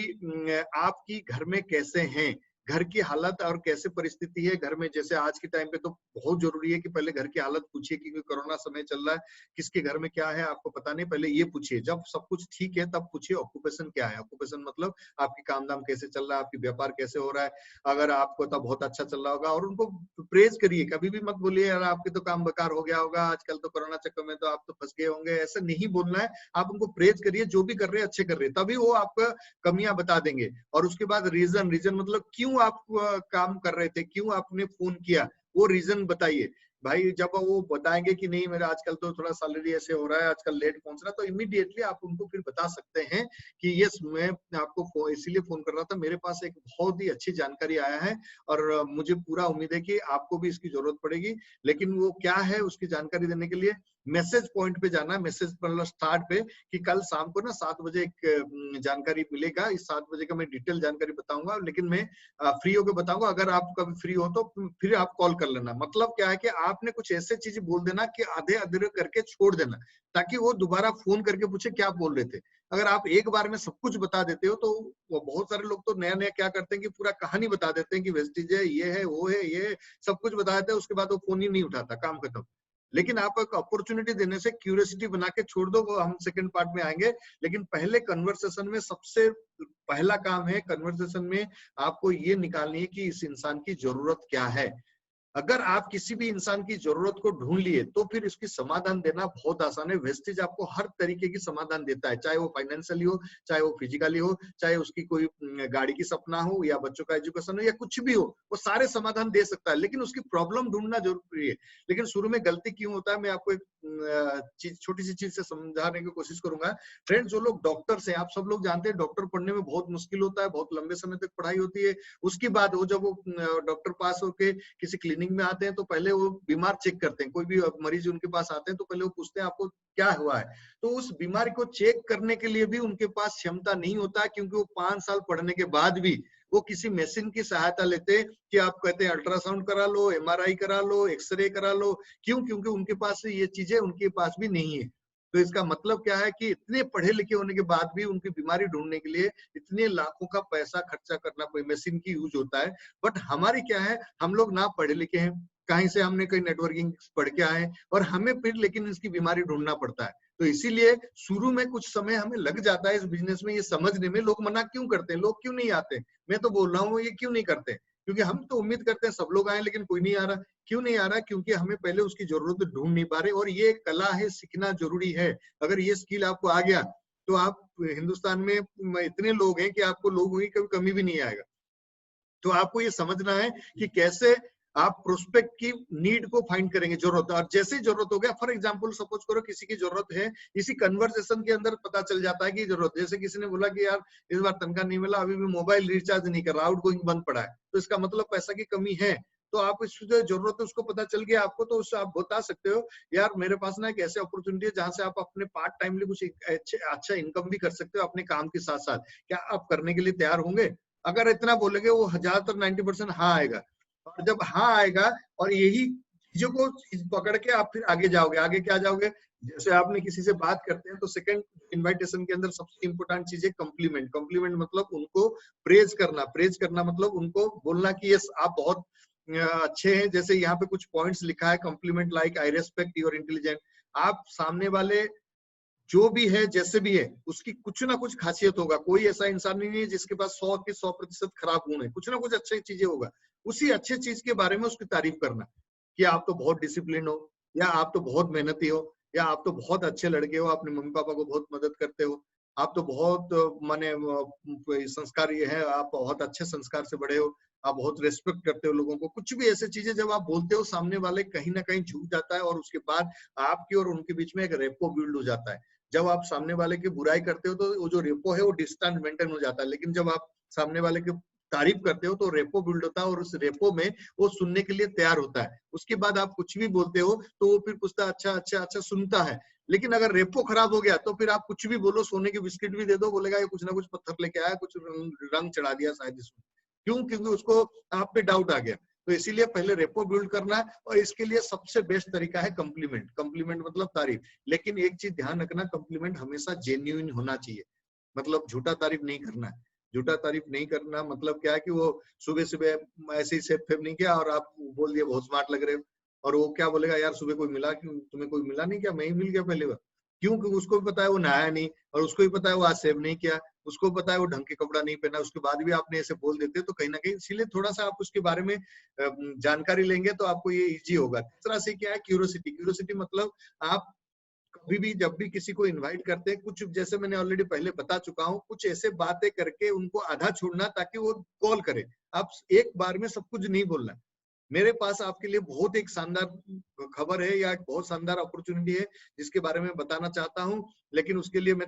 आपकी घर में कैसे हैं, घर की हालत और कैसे परिस्थिति है घर में। जैसे आज के टाइम पे तो बहुत जरूरी है कि पहले घर की हालत पूछिए, क्योंकि कोरोना समय चल रहा है, किसके घर में क्या है आपको पता नहीं, पहले ये पूछिए। जब सब कुछ ठीक है तब पूछिए ऑक्यूपेशन क्या है। ऑक्यूपेशन मतलब आपकी काम धाम कैसे चल रहा है, आपकी व्यापार कैसे हो रहा है। अगर आपको तब बहुत अच्छा चल रहा होगा और उनको प्रेज करिए, कभी भी मत बोलिए यार आपके तो काम बेकार हो गया होगा, आजकल तो कोरोना चक्कर में तो आप तो फंस गए होंगे, ऐसा नहीं बोलना है। आप उनको प्रेज करिए, जो भी कर रहे हैं अच्छे कर रहे हैं, तभी वो आपका कमियां बता देंगे। और उसके बाद रीजन, रीजन मतलब क्यों आप काम कर रहे थे, क्यों आपने फोन किया, वो रीजन बताइए। भाई जब वो बताएंगे कि नहीं मेरा आजकल तो थोड़ा सैलरी ऐसे हो रहा है, आजकल लेट पहुंच रहा है, तो इमीडिएटली आप उनको फिर बता सकते हैं कि यस मैं आपको इसीलिए फोन कर रहा था, मेरे पास एक बहुत ही अच्छी जानकारी आया है और मुझे पूरा उम्मीद है कि आपको भी इसकी जरूरत पड़ेगी। लेकिन वो क्या है उसकी जानकारी देने के लिए मैसेज पॉइंट पे जाना, मैसेज मतलब स्टार्ट पे, कि कल शाम को ना 7 बजे एक जानकारी मिलेगा, इस 7 बजे का मैं डिटेल जानकारी बताऊंगा, लेकिन मैं फ्री होकर बताऊंगा। अगर आप कभी फ्री हो तो फिर आप कॉल कर लेना। मतलब क्या है कि आपने कुछ ऐसे चीज बोल देना कि आधे अधूरे करके छोड़ देना, ताकि वो दोबारा फोन करके पूछे क्या बोल रहे थे। अगर आप एक बार में सब कुछ बता देते हो तो बहुत सारे लोग तो नया नया क्या करते हैं कि पूरा कहानी बता देते हैं कि वेस्टिज है, ये है, वो है, ये सब कुछ बता देते हैं, उसके बाद वो फोन ही नहीं उठाता, काम खत्म। लेकिन आप एक अपॉर्चुनिटी देने से क्यूरियोसिटी बना के छोड़ दो, वो हम सेकंड पार्ट में आएंगे। लेकिन पहले कन्वर्सेशन में सबसे पहला काम है, कन्वर्सेशन में आपको ये निकालनी है कि इस इंसान की जरूरत क्या है। अगर आप किसी भी इंसान की जरूरत को ढूंढ लिए तो फिर इसकी समाधान देना बहुत आसान है। वेस्टेज आपको हर तरीके की समाधान देता है, चाहे वो फाइनेंशियली हो, चाहे वो फिजिकली हो, चाहे उसकी कोई गाड़ी की सपना हो या बच्चों का एजुकेशन हो या कुछ भी हो, वो सारे समाधान दे सकता है। लेकिन उसकी प्रॉब्लम ढूंढना जरूरी है। लेकिन शुरू में गलती क्यों होता है, मैं आपको एक चीज, छोटी सी चीज से समझाने की कोशिश करूंगा। फ्रेंड्स, जो लोग डॉक्टर्स हैं, आप सब लोग जानते हैं डॉक्टर पढ़ने में बहुत मुश्किल होता है, बहुत लंबे समय तक पढ़ाई होती है। उसके बाद वो जब वो डॉक्टर पास होके किसी क्लिनिक में आते हैं तो पहले वो बीमार चेक करते हैं। कोई भी मरीज उनके पास आते हैं तो पहले वो पूछते हैं आपको क्या हुआ है। तो उस बीमारी को चेक करने के लिए भी उनके पास क्षमता नहीं होता, क्योंकि वो 5 साल पढ़ने के बाद भी वो किसी मशीन की सहायता लेते कि आप कहते हैं अल्ट्रासाउंड करा लो, एमआरआई करा लो, एक्सरे करा लो। क्यों? क्योंकि उनके पास ये चीजें उनके पास भी नहीं है। तो इसका मतलब क्या है कि इतने पढ़े लिखे होने के बाद भी उनकी बीमारी ढूंढने के लिए इतने लाखों का पैसा खर्चा करना कोई मशीन की यूज होता है। बट हमारी क्या है, हम लोग ना पढ़े लिखे हैं, कहीं से हमने कोई नेटवर्किंग पढ़ के आए और हमें फिर लेकिन इसकी बीमारी ढूंढना पड़ता है। तो इसीलिए शुरू में कुछ समय हमें लग जाता है इस बिजनेस में ये समझने में। लोग मना क्यों करते हैं, लोग क्यों नहीं आते? मैं तो बोल रहा हूँ ये क्यों नहीं करते, क्योंकि हम तो उम्मीद करते हैं सब लोग आए, लेकिन कोई नहीं आ रहा। क्यों नहीं आ रहा? क्योंकि हमें पहले उसकी जरूरत ढूंढ नहीं पा रहे। और ये कला है, सीखना जरूरी है। अगर ये स्किल आपको आ गया तो आप हिंदुस्तान में इतने लोग हैं कि आपको लोगों की कभी कमी भी नहीं आएगा। तो आपको ये समझना है कि कैसे आप प्रोस्पेक्ट की नीड को फाइंड करेंगे, जरूरत। और जैसे ही जरूरत हो गया, फॉर एग्जांपल सपोज करो किसी की जरूरत है, इसी कन्वर्सेशन के अंदर पता चल जाता है कि जरूरत। जैसे किसी ने बोला कि यार इस बार तनख्वाह नहीं मिला, अभी भी मोबाइल रिचार्ज नहीं कर रहा, आउटगोइंग बंद पड़ा है, तो इसका मतलब पैसा की कमी है। तो आप इसकी जो जरूरत है उसको पता चल गया आपको, तो उससे आप बता सकते हो यार मेरे पास ना एक ऐसी अपॉर्चुनिटी है जहां से आप अपने पार्ट टाइमली कुछ अच्छा इनकम भी कर सकते हो अपने काम के साथ साथ। क्या आप करने के लिए तैयार होंगे? अगर इतना बोलेंगे, वो ज्यादातर 90% हाँ आएगा। और जब हाँ आएगा और यही चीजों को पकड़ के आप फिर आगे जाओगे। आगे क्या जाओगे? जैसे आपने किसी से बात करते हैं तो सेकंड इनविटेशन के अंदर सबसे इंपॉर्टेंट चीज है कॉम्प्लीमेंट। कॉम्प्लीमेंट मतलब उनको प्रेज करना। प्रेज करना मतलब उनको बोलना कि यस आप बहुत अच्छे हैं। जैसे यहाँ पे कुछ पॉइंट्स लिखा है, compliment like I respect your intelligent. आप सामने वाले जो भी है, जैसे भी है, उसकी कुछ ना कुछ खासियत होगा। कोई ऐसा इंसान नहीं है जिसके पास 100 के 100% खराब गुण है। कुछ ना कुछ अच्छी चीजें होगा। उसी अच्छे चीज के बारे में उसकी तारीफ करना कि आप तो बहुत डिसिप्लिन हो, या आप तो बहुत मेहनती हो, या आप तो बहुत अच्छे लड़के हो, अपने मम्मी पापा को बहुत मदद करते हो, आप तो बहुत माने संस्कारी है, आप बहुत अच्छे संस्कार से बड़े हो, आप बहुत रेस्पेक्ट करते हो लोगों को। कुछ भी ऐसी चीजें जब आप बोलते हो, सामने वाले कहीं ना कहीं झुक जाता है और उसके बाद आपकी और उनके बीच में एक रेपो बिल्ड हो जाता है। जब आप सामने वाले की बुराई करते हो तो वो जो रेपो है वो डिस्टेंस मेंटेन हो जाता है। लेकिन जब आप सामने वाले की तारीफ करते हो तो रेपो बिल्ड होता है और उस रेपो में वो सुनने के लिए तैयार होता है। उसके बाद आप कुछ भी बोलते हो तो वो फिर पूछता है अच्छा अच्छा अच्छा, सुनता है। लेकिन अगर रेपो खराब हो गया तो फिर आप कुछ भी बोलो, सोने की बिस्किट भी दे दो, बोलेगा ये कुछ ना कुछ पत्थर लेके आया, कुछ रंग चढ़ा दिया शायद इसमें। क्यों? क्योंकि उसको आप पे डाउट आ गया। तो इसीलिए पहले रेपो बिल्ड करना है और इसके लिए सबसे बेस्ट तरीका है कॉम्प्लीमेंट। कॉम्प्लीमेंट मतलब तारीफ। लेकिन एक चीज ध्यान रखना, कॉम्प्लीमेंट हमेशा जेन्युइन होना चाहिए। मतलब झूठा तारीफ नहीं करना है। झूठा तारीफ नहीं करना मतलब क्या है कि वो सुबह सुबह ऐसे ही सेब फेब नहीं किया और आप बोल दिए बहुत स्मार्ट लग रहे हो, और वो क्या बोलेगा यार सुबह कोई मिला, क्यों तुम्हें कोई मिला नहीं क्या, मैं ही मिल गया पहले बार। क्यों? क्योंकि उसको भी पता है वो नहाया नहीं, और उसको भी पता है वो आज सेव नहीं किया, उसको पता है वो ढंग के कपड़ा नहीं पहना, उसके बाद भी आपने ऐसे बोल देते तो कहीं ना कहीं, इसीलिए थोड़ा सा आप उसके बारे में जानकारी लेंगे तो आपको ये इजी होगा। तीसरा से क्या है, क्यूरियोसिटी। क्यूरियोसिटी मतलब आप कभी भी जब भी किसी को इनवाइट करते हैं, कुछ जैसे मैंने ऑलरेडी पहले बता चुका हूँ, कुछ ऐसे बातें करके उनको आधा छोड़ना ताकि वो कॉल करे। आप एक बार में सब कुछ नहीं बोलना। मेरे पास आपके लिए बहुत एक शानदार खबर है या एक बहुत शानदार अपॉर्चुनिटी है जिसके बारे में बताना चाहता हूँ। लेकिन उसके लिए मैं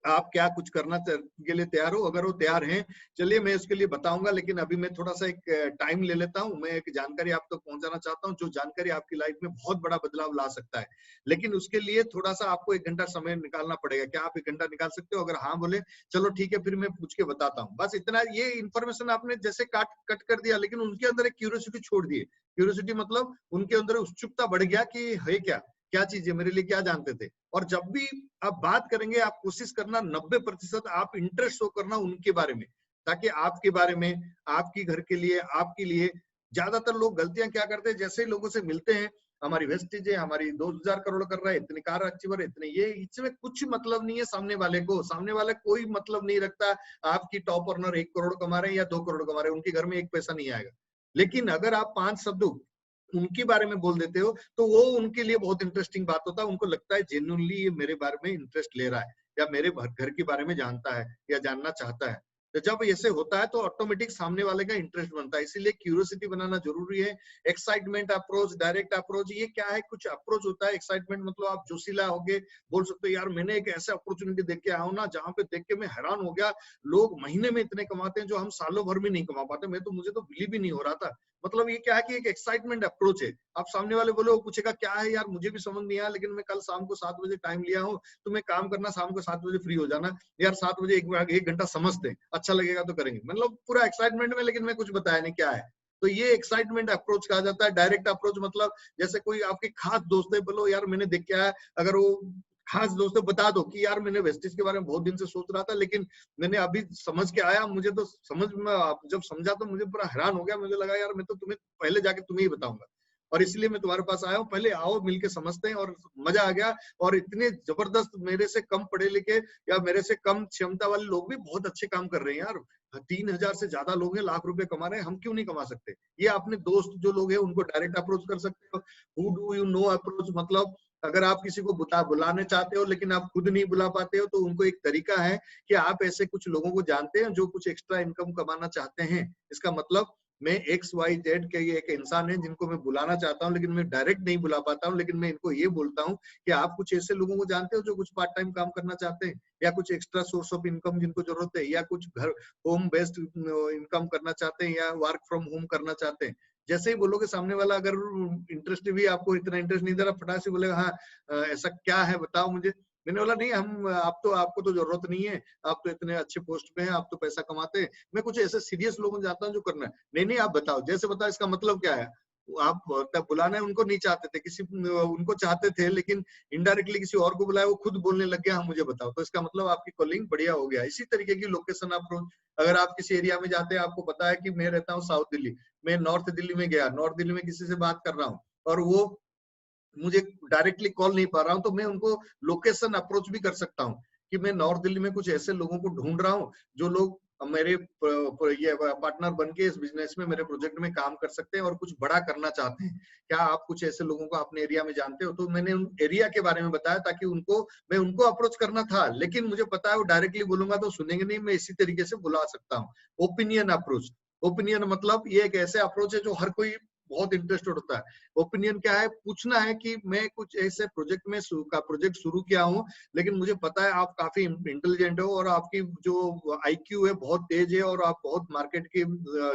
आप क्या कुछ करना के लिए तैयार हो? अगर वो तैयार हैं, चलिए मैं उसके लिए बताऊंगा। लेकिन अभी मैं थोड़ा सा एक टाइम ले लेता हूं। मैं एक जानकारी आप तक पहुंचाना चाहता हूं, जो जानकारी आपकी लाइफ में बहुत बड़ा बदलाव ला सकता है। लेकिन उसके लिए थोड़ा सा आपको 1 घंटा समय निकालना पड़ेगा। क्या आप 1 घंटा निकाल सकते हो? अगर हाँ बोले चलो ठीक है, फिर मैं पूछ के बताता हूँ। बस इतना, ये इन्फॉर्मेशन आपने जैसे कट कर दिया, लेकिन उनके अंदर एक क्यूरियोसिटी छोड़ दिए। क्यूरियोसिटी मतलब उनके अंदर उत्सुकता बढ़ गया कि है क्या, क्या चीज है, मेरे लिए क्या जानते थे। और जब भी आप बात करेंगे, आप कोशिश करना 90% आप इंटरेस्ट शो करना उनके बारे में, ताकि आपके बारे में, आपकी घर के लिए, आपके लिए। ज्यादातर लोग गलतियां क्या करते हैं, जैसे ही लोगों से मिलते हैं, हमारी वेस्टेज है, हमारी 2000 करोड़ कर रहा है, इतनी कार अचीवर है, इतने ये, इसमें कुछ मतलब नहीं है सामने वाले को। सामने वाले कोई मतलब नहीं रखता आपकी टॉप अर्नर 1 करोड़ कमा रहे हैं या 2 करोड़ कमा रहे हैं, उनके घर में 1 पैसा नहीं आएगा। लेकिन अगर आप 5 शब्द उनके बारे में बोल देते हो तो वो उनके लिए बहुत इंटरेस्टिंग बात होता है। उनको लगता है जेन्युइनली ये मेरे बारे में इंटरेस्ट ले रहा है या मेरे घर के बारे में जानता है या जानना चाहता है। तो जब ऐसे होता है तो ऑटोमेटिक सामने वाले का इंटरेस्ट बनता है। इसीलिए क्यूरियोसिटी बनाना जरूरी है। एक्साइटमेंट अप्रोच, डायरेक्ट अप्रोच, ये क्या है, कुछ अप्रोच होता है। एक्साइटमेंट मतलब आप जोशीला होगे, बोल सकते हो यार मैंने एक ऐसा अपॉर्चुनिटी देख के आया हूं ना जहां पे देख के मैं हैरान हो गया, लोग महीने में इतने कमाते हैं जो हम सालों भर में नहीं कमा पाते। मुझे तो बिलीव ही नहीं हो रहा था। मतलब ये क्या है कि एक एक्साइटमेंट अप्रोच है। आप सामने वाले बोले, वो पूछेगा क्या है यार, मुझे भी समझ नहीं आया, लेकिन मैं कल शाम को 7 बजे टाइम लिया हूँ, तुम्हें काम करना, शाम को 7 बजे फ्री हो जाना यार, 7 बजे एक घंटा समझते हैं, अच्छा लगेगा तो करेंगे। मतलब पूरा एक्साइटमेंट में, लेकिन मैं कुछ बताया नहीं क्या है। तो ये एक्साइटमेंट अप्रोच कहा जाता है। डायरेक्ट अप्रोच मतलब जैसे कोई आपके खास दोस्त है, बोलो यार मैंने देख के आया, अगर वो खास दोस्त है बता दो कि यार मैंने वेस्टिज के बारे में बहुत दिन से सोच रहा था, लेकिन मैंने अभी समझ के आया, मुझे तो समझ में जब समझा तो मुझे पूरा हैरान हो गया। मुझे लगा यार मैं तो तुम्हें पहले जाके तुम्हें ही बताऊंगा, और इसलिए मैं तुम्हारे पास आया हूँ, पहले आओ मिलके समझते हैं। और मजा आ गया। और इतने जबरदस्त, मेरे से कम पढ़े लिखे या मेरे से कम क्षमता वाले लोग भी बहुत अच्छे काम कर रहे हैं यार। 3,000 से ज्यादा लोग हैं, लाख रुपए कमा रहे हैं, हम क्यों नहीं कमा सकते। ये अपने दोस्त जो लोग हैं उनको डायरेक्ट अप्रोच कर सकते हो। Who do you know approach मतलब अगर आप किसी को बुलाने चाहते हो लेकिन आप खुद नहीं बुला पाते हो, तो उनको एक तरीका है कि आप ऐसे कुछ लोगों को जानते हैं जो कुछ एक्स्ट्रा इनकम कमाना चाहते हैं। इसका मतलब मैं XYZ के ये एक इंसान है जिनको मैं बुलाना चाहता हूँ, लेकिन मैं डायरेक्ट नहीं बुला पाता हूँ, लेकिन मैं इनको ये बोलता हूँ कि आप कुछ ऐसे लोगों को जानते हो जो कुछ पार्ट टाइम काम करना चाहते हैं, या कुछ एक्स्ट्रा सोर्स ऑफ इनकम जिनको जरूरत है, या कुछ घर होम बेस्ड इनकम करना चाहते हैं, या वर्क फ्रॉम होम करना चाहते हैं। जैसे ही बोलोगे सामने वाला अगर इंटरेस्ट भी, आपको इतना इंटरेस्ट नहीं दे रहा, फटाक से बोलेगा हाँ ऐसा क्या है बताओ मुझे। मैंने बोला नहीं, हम आपको तो जरूरत नहीं है, आप तो इतने अच्छे पोस्ट पे हैं, आप तो पैसा कमाते हैं, मैं कुछ ऐसे सीरियस लोगों जाता हूँ जो करना है। नहीं नहीं आप बताओ, जैसे बताओ, इसका मतलब क्या है। आप तब बुलाना उनको नहीं चाहते थे, किसी उनको चाहते थे, लेकिन इनडायरेक्टली किसी और को बुलाया, वो खुद बोलने लग गया हाँ मुझे बताओ, तो इसका मतलब आपकी कॉलिंग बढ़िया हो गया। इसी तरीके की लोकेशन अप्रोच, अगर आप किसी एरिया में जाते हैं, आपको पता है कि मैं रहता हूँ साउथ दिल्ली, मैं नॉर्थ दिल्ली में गया, नॉर्थ दिल्ली में किसी से बात कर रहा हूँ और वो मुझे डायरेक्टली कॉल नहीं पा रहा हूँ, तो मैं उनको लोकेशन अप्रोच भी कर सकता हूँ कि मैं नॉर्थ दिल्ली में कुछ ऐसे लोगों को ढूंढ रहा हूँ जो लोग मेरे ये पार्टनर बन के इस बिजनेस में, मेरे प्रोजेक्ट में काम कर सकते हैं और कुछ बड़ा करना चाहते हैं। क्या आप कुछ ऐसे लोगों को अपने एरिया में जानते हो। तो मैंने उन एरिया के बारे में बताया ताकि मैं उनको अप्रोच करना था, लेकिन मुझे पता है वो डायरेक्टली बोलूंगा तो सुनेंगे नहीं, मैं इसी तरीके से बुला सकता हूँ। ओपिनियन अप्रोच, ओपिनियन मतलब ये एक ऐसे अप्रोच है जो हर कोई बहुत इंटरेस्टेड होता है। ओपिनियन क्या है, पूछना है कि मैं कुछ ऐसे प्रोजेक्ट में प्रोजेक्ट शुरू किया हूँ, लेकिन मुझे पता है आप काफी इंटेलिजेंट हो और आपकी जो IQ है बहुत तेज है और आप बहुत मार्केट की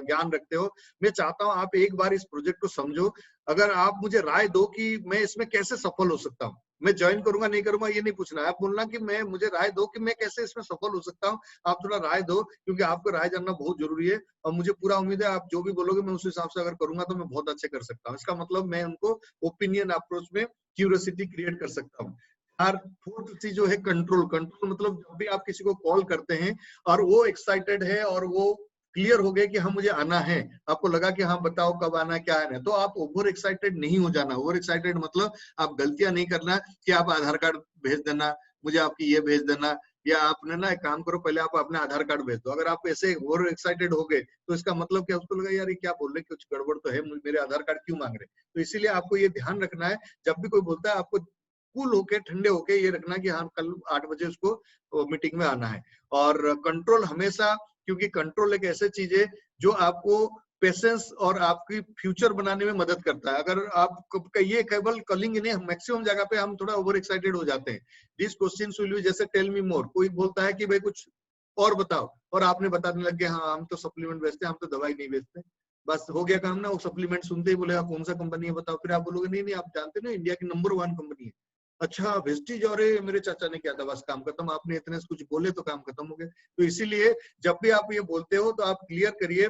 ज्ञान रखते हो। मैं चाहता हूँ आप एक बार इस प्रोजेक्ट को समझो, अगर आप मुझे राय दो कि मैं इसमें कैसे सफल हो सकता हूँ। मैं ज्वाइन करूंगा नहीं करूंगा ये नहीं पूछना है, आप बोलना कि मुझे राय दो कि मैं कैसे इसमें सफल हो सकता हूँ। आप थोड़ा राय दो, क्योंकि आपको राय जानना बहुत जरूरी है और मुझे पूरा उम्मीद है आप जो भी बोलोगे मैं उस हिसाब से अगर करूंगा तो मैं बहुत अच्छे कर सकता हूँ। इसका मतलब मैं उनको ओपिनियन अप्रोच में क्यूरियोसिटी क्रिएट कर सकता हूँ। और फोर्थ चीज जो है कंट्रोल, कंट्रोल मतलब जब भी आप किसी को कॉल करते हैं और वो एक्साइटेड है और वो क्लियर हो गए कि हाँ मुझे आना है, आपको लगा कि हाँ बताओ कब आना है क्या आना है, तो आप ओवर एक्साइटेड नहीं हो जाना। ओवर एक्साइटेड मतलब आप गलतियां नहीं करना कि आप आधार कार्ड भेज देना, मुझे आपकी ये भेज देना, या आपने ना एक काम करो पहले आप अपने आधार कार्ड भेज दो। अगर आप ऐसे ओवर एक्साइटेड हो गए तो इसका मतलब क्या, उसको लगा यार ये क्या बोल रहे, कुछ गड़बड़ तो है, मेरे आधार कार्ड क्यों मांग रहे। तो इसीलिए आपको ये ध्यान रखना है, जब भी कोई बोलता है आपको कूल होके, ठंडे होके ये रखना कि हाँ कल 8 बजे उसको मीटिंग में आना है। और कंट्रोल हमेशा, क्योंकि कंट्रोल एक ऐसी चीज है जो आपको पेशेंस और आपकी फ्यूचर बनाने में मदद करता है। अगर आप ये केवल कॉलिंग नहीं, मैक्सिमम जगह पे हम थोड़ा ओवर एक्साइटेड हो जाते हैं। दिस क्वेश्चन विल बी, जैसे टेल मी मोर, कोई बोलता है कि भाई कुछ और बताओ और आपने बताने लग गए हाँ हम तो सप्लीमेंट बेचते हैं, हम तो दवाई नहीं बेचते। बस हो गया काम ना। वो सप्लीमेंट सुनते ही बोलेगा कौन सा कंपनी है बताओ, फिर आप बोलोगे नहीं नहीं आप जानते ना इंडिया की नंबर 1 कंपनी है। अच्छा वेस्टीज, और मेरे चाचा ने किया था, बस काम खत्म। आपने इतने कुछ बोले तो काम खत्म हो गया। तो इसीलिए जब भी आप ये बोलते हो तो आप क्लियर करिए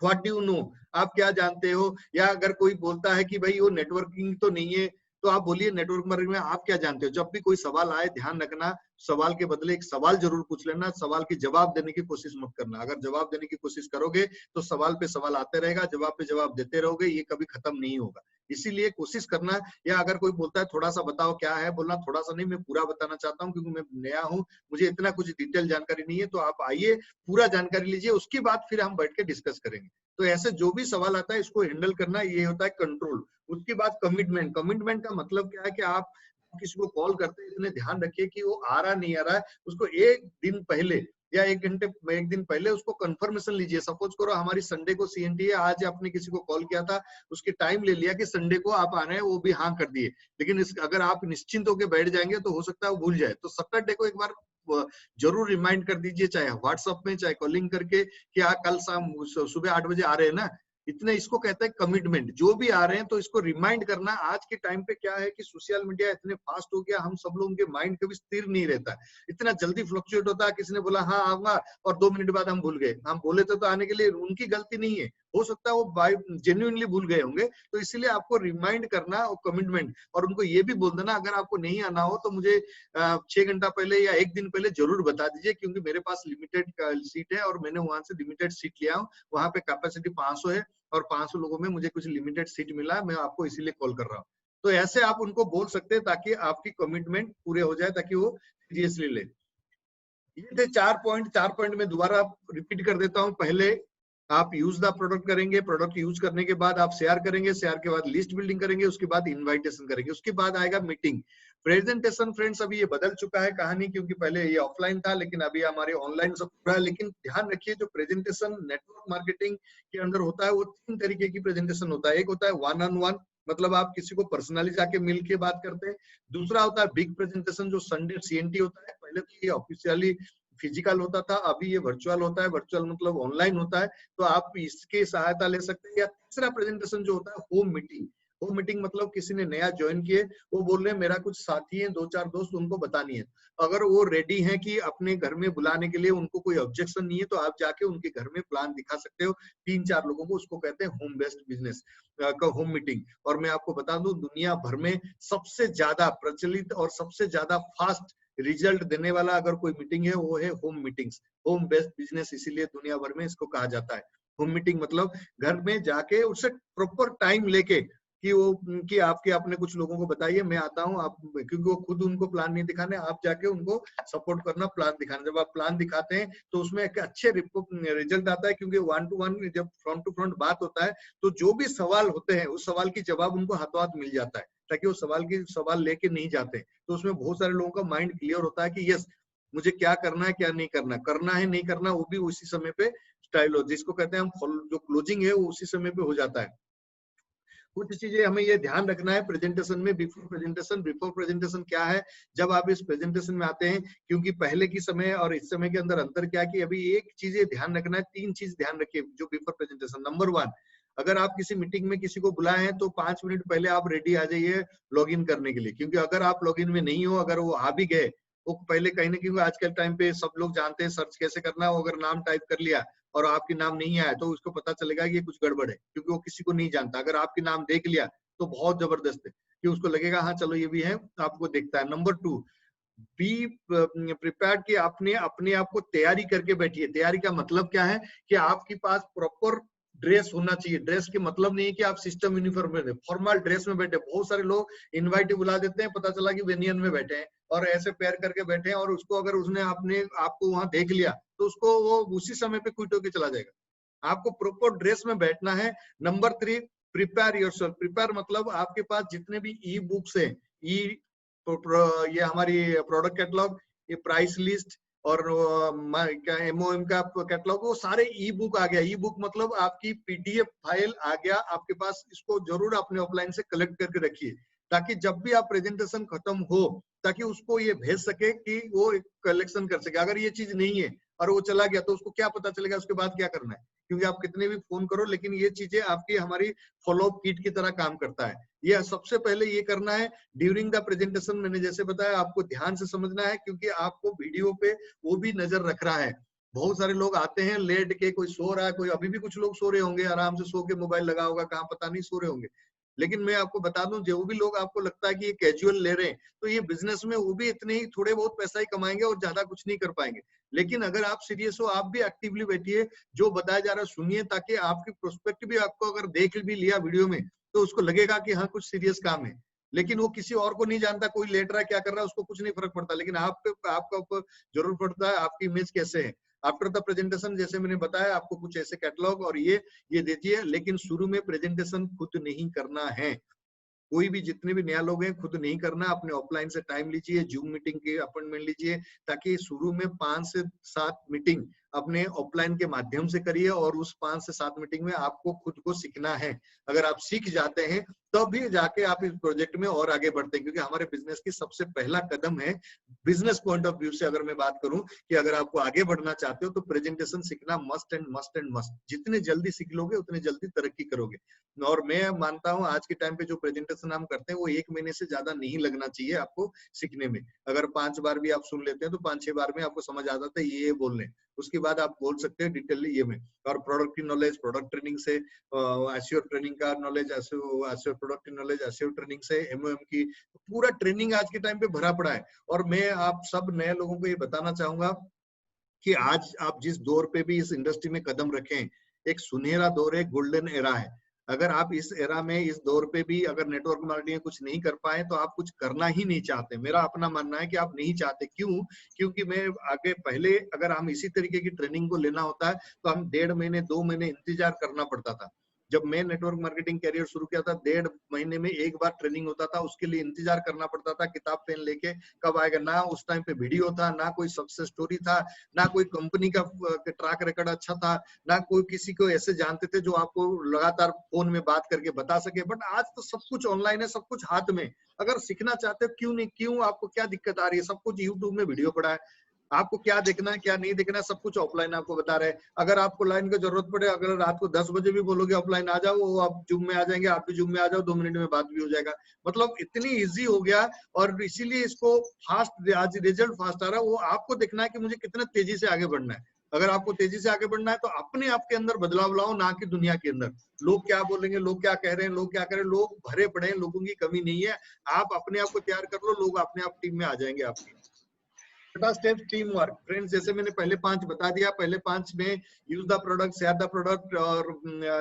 व्हाट डू यू नो, आप क्या जानते हो। या अगर कोई बोलता है कि भाई वो नेटवर्किंग तो नहीं है, तो आप बोलिए नेटवर्क मार्केटिंग में आप क्या जानते हो। जब भी कोई सवाल आए ध्यान रखना, सवाल के बदले एक सवाल जरूर पूछ लेना, सवाल की जवाब देने की कोशिश मत करना। अगर जवाब देने की कोशिश करोगे तो सवाल पे सवाल आते रहेगा, जवाब पे जवाब देते रहोगे, ये कभी खत्म नहीं होगा। इसीलिए कोशिश करना। या अगर कोई बोलता है थोड़ा सा बताओ क्या है, बोलना थोड़ा सा नहीं मैं पूरा बताना चाहता हूँ, क्योंकि मैं नया हूँ, मुझे इतना कुछ डिटेल जानकारी नहीं है, तो आप आइए पूरा जानकारी लीजिए, उसके बाद फिर हम बैठ के डिस्कस करेंगे। तो ऐसे जो भी सवाल आता है इसको हैंडल करना, ये होता है कंट्रोल। उसके बाद कमिटमेंट। कमिटमेंट का मतलब क्या है कि आप किसी को कॉल करते हैं, इतने ध्यान रखिए कि वो आ रहा नहीं आ रहा है, उसको एक दिन पहले या एक दिन पहले उसको कंफर्मेशन लीजिए। सपोज करो हमारी संडे को सीएनटी है, आज आपने किसी को कॉल किया था, उसके टाइम ले लिया कि संडे को आप आ रहे हैं, वो भी हाँ कर दिए, लेकिन अगर आप निश्चिंत होकर बैठ जाएंगे तो हो सकता है वो भूल जाए। तो सैटरडे को एक बार जरूर रिमाइंड कर दीजिए, चाहे व्हाट्सएप में चाहे कॉलिंग करके, कि कल शाम सुबह 8 बजे आ रहे हैं ना। इतने इसको कहते हैं कमिटमेंट। जो भी आ रहे हैं तो इसको रिमाइंड करना। आज के टाइम पे क्या है कि सोशल मीडिया इतने फास्ट हो गया, हम सब लोगों के माइंड कभी स्थिर नहीं रहता, इतना जल्दी फ्लक्चुएट होता है। किसी ने बोला हाँ आऊंगा और 2 मिनट बाद हम भूल गए। हम बोले थे तो आने के लिए, उनकी गलती नहीं है, हो सकता है वो जेन्युइनली भूल गए होंगे। तो इसीलिए आपको रिमाइंड करना और कमिटमेंट, और उनको ये भी बोल देना अगर आपको नहीं आना हो तो मुझे 6 घंटा पहले या 1 दिन पहले जरूर बता दीजिए, क्योंकि मेरे पास लिमिटेड सीट है और मैंने वहां से लिमिटेड सीट लिया हूँ। वहां पे कैपेसिटी 500 है और 500 लोगों में मुझे कुछ लिमिटेड सीट मिला, मैं आपको इसीलिए कॉल कर रहा हूँ। तो ऐसे आप उनको बोल सकते हैं ताकि आपकी कमिटमेंट पूरे हो जाए, ताकि वो सीरियसली ले। ये थे 4 पॉइंट में दोबारा रिपीट कर देता हूँ। पहले आप यूज द प्रोडक्ट करेंगे, प्रोडक्ट यूज करने के बाद आप शेयर करेंगे, शेयर के बाद लिस्ट बिल्डिंग करेंगे, उसके बाद इनवाइटेशन करेंगे, उसके बाद आएगा मीटिंग। प्रेजेंटेशन फ्रेंड्स अभी ये बदल चुका है कहानी, क्योंकि पहले ये ऑफलाइन था लेकिन अभी हमारे ऑनलाइन सब पूरा है। लेकिन ध्यान रखिए जो प्रेजेंटेशन नेटवर्क मार्केटिंग के अंदर होता है वो 3 तरीके की प्रेजेंटेशन होता है। एक होता है 1-on-1, मतलब आप किसी को पर्सनली जाके मिल के बात करते हैं। दूसरा होता है बिग प्रेजेंटेशन जो संडे सीएनटी होता है। पहले तो ये ऑफिशियली फिजिकल होता था, अभी ये वर्चुअल होता है। वर्चुअल मतलब ऑनलाइन होता है, तो आप इसकी सहायता ले सकते हैं। या तीसरा प्रेजेंटेशन जो होता है होम मीटिंग। होम मीटिंग मतलब किसी ने नया ज्वाइन किए, वो बोल रहे हैं मेरा कुछ साथी है 2-4 दोस्त, उनको बतानी है। अगर वो रेडी है कि अपने घर में बुलाने के लिए, उनको कोई ऑब्जेक्शन नहीं है, तो आप जाके उनके घर में प्लान दिखा सकते हो 3-4 लोगों को। उसको कहते हैं होम बेस्ड बिजनेस का होम मीटिंग। और मैं आपको बता दूं दुनिया भर में सबसे ज्यादा प्रचलित और सबसे ज्यादा फास्ट रिजल्ट देने वाला अगर कोई मीटिंग है वो है home meetings. Home based business इसीलिए दुनिया भर में इसको कहा जाता है। होम मीटिंग मतलब घर में जाके उससे प्रॉपर टाइम लेके कि वो कि आपके अपने कुछ लोगों को बताइए मैं आता हूँ, आप, क्योंकि वो खुद उनको प्लान नहीं दिखाने, आप जाके उनको सपोर्ट करना, प्लान दिखाना। जब आप प्लान दिखाते हैं तो उसमें एक अच्छे रिजल्ट आता है, क्योंकि 1-to-1 जब फ्रंट टू फ्रंट बात होता है तो जो भी सवाल होते हैं उस सवाल की जवाब उनको हाथों हाथ मिल जाता है, ताकि वो सवाल लेके नहीं जाते। तो उसमें बहुत सारे लोगों का माइंड क्लियर होता है कि यस मुझे क्या करना है क्या नहीं करना, करना है नहीं करना, वो भी उसी समय पे स्टाइल हो, जिसको कहते हैं हम जो क्लोजिंग है वो उसी समय पे हो जाता है। कुछ चीजें हमें ये ध्यान रखना है प्रेजेंटेशन में। बिफोर प्रेजेंटेशन क्या है, जब आप इस प्रेजेंटेशन में आते हैं, क्योंकि पहले की समय और इस समय के अंदर अंतर क्या है कि अभी एक चीज ध्यान रखना है, 3 चीज ध्यान रखिए जो बिफोर प्रेजेंटेशन। नंबर 1, अगर आप किसी मीटिंग में किसी को बुलाए हैं तो 5 मिनट पहले आप रेडी आ जाइए लॉगिन करने के लिए, क्योंकि अगर आप लॉगिन में नहीं हो, अगर वो आ भी गए, वो पहले कहीं ना कहीं आजकल टाइम पे सब लोग जानते हैं सर्च कैसे करना है, वो अगर नाम टाइप कर लिया और आपके नाम नहीं आया तो उसको पता चलेगा कि ये कुछ गड़बड़ है, क्योंकि वो किसी को नहीं जानता। अगर आपके नाम देख लिया तो बहुत जबरदस्त है कि उसको लगेगा हाँ चलो ये भी है, आपको देखता है। नंबर 2, बी प्रिपेयर्ड कि अपने आप को तैयारी करके बैठिए। तैयारी का मतलब क्या है कि आपके पास प्रॉपर ड्रेस होना चाहिए। ड्रेस के मतलब नहीं है कि आप सिस्टम यूनिफॉर्म में, फॉर्मल ड्रेस में बैठे। बहुत सारे लोग इनवाइट बुला देते हैं, पता चला कि वेनियन में बैठे हैं और ऐसे पैर करके बैठे हैं, और उसको अगर उसने आपको वहां देख लिया तो उसको वो उसी समय पे क्विट होके चला जाएगा। आपको प्रॉपर ड्रेस में बैठना है। Number 3, prepare yourself. प्रिपेयर मतलब आपके पास जितने भी ई बुक्स हैं, ये हमारी प्रोडक्ट कैटलॉग, ये प्राइस लिस्ट और क्या एमओएम का कैटलॉग, वो सारे ई बुक आ गया। ई बुक मतलब आपकी पीडीएफ फाइल आ गया आपके पास। इसको जरूर अपने ऑफलाइन से कलेक्ट करके रखिए, ताकि जब भी आप प्रेजेंटेशन खत्म हो ताकि उसको ये भेज सके कि वो कलेक्शन कर सके। अगर ये चीज नहीं है और वो चला गया तो उसको क्या पता चलेगा उसके बाद क्या करना है, क्योंकि आप कितने भी फोन करो, लेकिन ये चीजें आपकी हमारी फॉलोअप किट की तरह काम करता है। ये सबसे पहले ये करना है ड्यूरिंग द प्रेजेंटेशन। मैंने जैसे बताया आपको ध्यान से समझना है, क्योंकि आपको वीडियो पे वो भी नजर रख रहा है। बहुत सारे लोग आते हैं लेट के, कोई सो रहा है, कोई अभी भी कुछ लोग सो रहे होंगे, आराम से सो के मोबाइल लगा होगा, कहाँ पता नहीं सो रहे होंगे। लेकिन मैं आपको बता दूं, जो भी लोग आपको लगता है कि ये कैजुअल ले रहे हैं, तो ये बिजनेस में वो भी इतने ही थोड़े बहुत पैसा ही कमाएंगे और ज्यादा कुछ नहीं कर पाएंगे। लेकिन अगर आप सीरियस हो, आप भी एक्टिवली बैठिए, जो बताया जा रहा है सुनिए, ताकि आपकी प्रोस्पेक्ट भी आपको अगर देख भी लिया वीडियो में तो उसको लगेगा कि हाँ कुछ सीरियस काम है। लेकिन वो किसी और को नहीं जानता, कोई लेट रहा है क्या कर रहा है उसको कुछ नहीं फर्क पड़ता, लेकिन आपका ऊपर जरूर पड़ता है आपकी इमेज कैसे है। आफ्टर द प्रेजेंटेशन जैसे मैंने बताया आपको कुछ ऐसे कैटलॉग और ये दीजिए, लेकिन शुरू में प्रेजेंटेशन खुद नहीं करना है। कोई भी जितने भी नया लोग हैं खुद नहीं करना, अपने ऑफलाइन से टाइम लीजिए, जूम मीटिंग की अपॉइंटमेंट लीजिए, ताकि शुरू में 5 से 7 मीटिंग अपने ऑफलाइन के माध्यम से करिए और उस 5 से 7 मीटिंग में आपको खुद को सीखना है। अगर आप सीख जाते हैं तब भी जाके आप इस प्रोजेक्ट में और आगे बढ़ते हैं, क्योंकि हमारे बिजनेस की सबसे पहला कदम है, बिजनेस पॉइंट ऑफ व्यू से अगर मैं बात करूं कि अगर आपको आगे बढ़ना चाहते हो तो प्रेजेंटेशन सीखना must and must and must. जितने जल्दी सीख लोगे उतने जल्दी तरक्की करोगे। और मैं मानता हूं आज के टाइम पे जो प्रेजेंटेशन हम करते हैं वो 1 महीने से ज्यादा नहीं लगना चाहिए आपको सीखने में। अगर 5 बार भी आप सुन लेते हैं तो 5-6 बार में आपको समझ आ जाता है ये बोलने, उसके बाद आप बोल सकते हैं डिटेल ये में। और प्रोडक्ट की नॉलेज, प्रोडक्ट ट्रेनिंग से, एसईओ ट्रेनिंग का नॉलेज, एसईओ प्रोडक्ट की नॉलेज, एसईओ ट्रेनिंग से, एमओएम की पूरा ट्रेनिंग आज के टाइम पे भरा पड़ा है। और मैं आप सब नए लोगों को ये बताना चाहूंगा कि आज आप जिस दौर पे भी इस इंडस्ट्री में कदम रखें, एक सुनहरा दौर है, गोल्डन एरा है। अगर आप इस एरा में, इस दौर पे भी अगर नेटवर्क मार्केटिंग में कुछ नहीं कर पाए तो आप कुछ करना ही नहीं चाहते। मेरा अपना मानना है कि आप नहीं चाहते। क्यों? क्योंकि मैं आगे पहले अगर हम इसी तरीके की ट्रेनिंग को लेना होता है तो हम 1.5 महीने 2 महीने इंतजार करना पड़ता था। जब मैं नेटवर्क मार्केटिंग कैरियर शुरू किया था 1.5 महीने में एक बार ट्रेनिंग होता था, उसके लिए इंतजार करना पड़ता था, किताब पेन लेके कब आएगा। ना उस टाइम पे वीडियो था, ना कोई सक्सेस स्टोरी था, ना कोई कंपनी का ट्रैक रिकॉर्ड अच्छा था, ना कोई किसी को ऐसे जानते थे जो आपको लगातार फोन में बात करके बता सके। बट आज तो सब कुछ ऑनलाइन है, सब कुछ हाथ में। अगर सीखना चाहते हो क्यों नहीं, क्यों आपको क्या दिक्कत आ रही है? सब कुछ यूट्यूब में वीडियो पड़ा है, आपको क्या देखना है क्या नहीं देखना है सब कुछ ऑफलाइन आपको बता रहे हैं। अगर आपको लाइन की जरूरत पड़े, अगर रात को 10 बजे भी बोलोगे ऑफलाइन आ जाओ, वो आप जूम में आ जाएंगे, आप भी जूम में आ जाओ, 2 मिनट में बात भी हो जाएगा। मतलब इतनी इजी हो गया। और इसीलिए इसको फास्ट, आज रिजल्ट फास्ट आ रहा है। वो आपको देखना है कि मुझे कितना तेजी से आगे बढ़ना है। अगर आपको तेजी से आगे बढ़ना है तो अपने आप के अंदर बदलाव लाओ, ना कि दुनिया के अंदर। लोग क्या बोलेंगे, लोग क्या कह रहे हैं, लोग क्या कह रहे हैं, लोग भरे पड़े हैं, लोगों की कमी नहीं है। आप अपने आप को तैयार कर लो, लोग अपने आप टीम में आ जाएंगे आपकी। छठा स्टेप टीम वर्क। फ्रेंड्स, जैसे मैंने पहले 5 बता दिया, पहले 5 में use the product, share the product और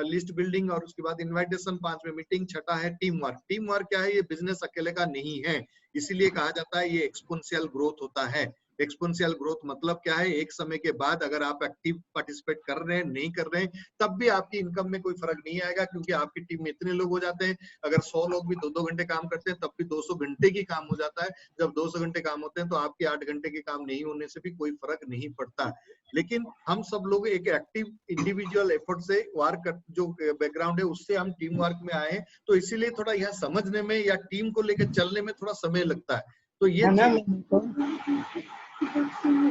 लिस्ट बिल्डिंग, और उसके बाद इनविटेशन, 5 में मीटिंग, छठा है टीम वर्क। टीम वर्क क्या है? ये बिजनेस अकेले का नहीं है, इसीलिए कहा जाता है ये एक्सपोनेंशियल ग्रोथ होता है। एक्सपोनेंशियल ग्रोथ मतलब क्या है? एक समय के बाद अगर आप एक्टिव पार्टिसिपेट कर रहे हैं, नहीं कर रहे हैं, तब भी आपकी इनकम में कोई फर्क नहीं आएगा, क्योंकि आपकी टीम में इतने लोग हो जाते हैं। अगर 100 लोग भी 2-2 घंटे काम करते हैं तब भी 200 घंटे की काम हो जाता है। जब 200 घंटे काम होते हैं तो आपके 8 घंटे के काम नहीं होने से भी कोई फर्क नहीं पड़ता। लेकिन हम सब लोग एक एक्टिव इंडिविजुअल एफर्ट से वर्क, जो बैकग्राउंड है उससे हम टीम वर्क में आए हैं, तो इसीलिए थोड़ा यह समझने में या टीम को लेकर चलने में थोड़ा समय लगता है। तो ये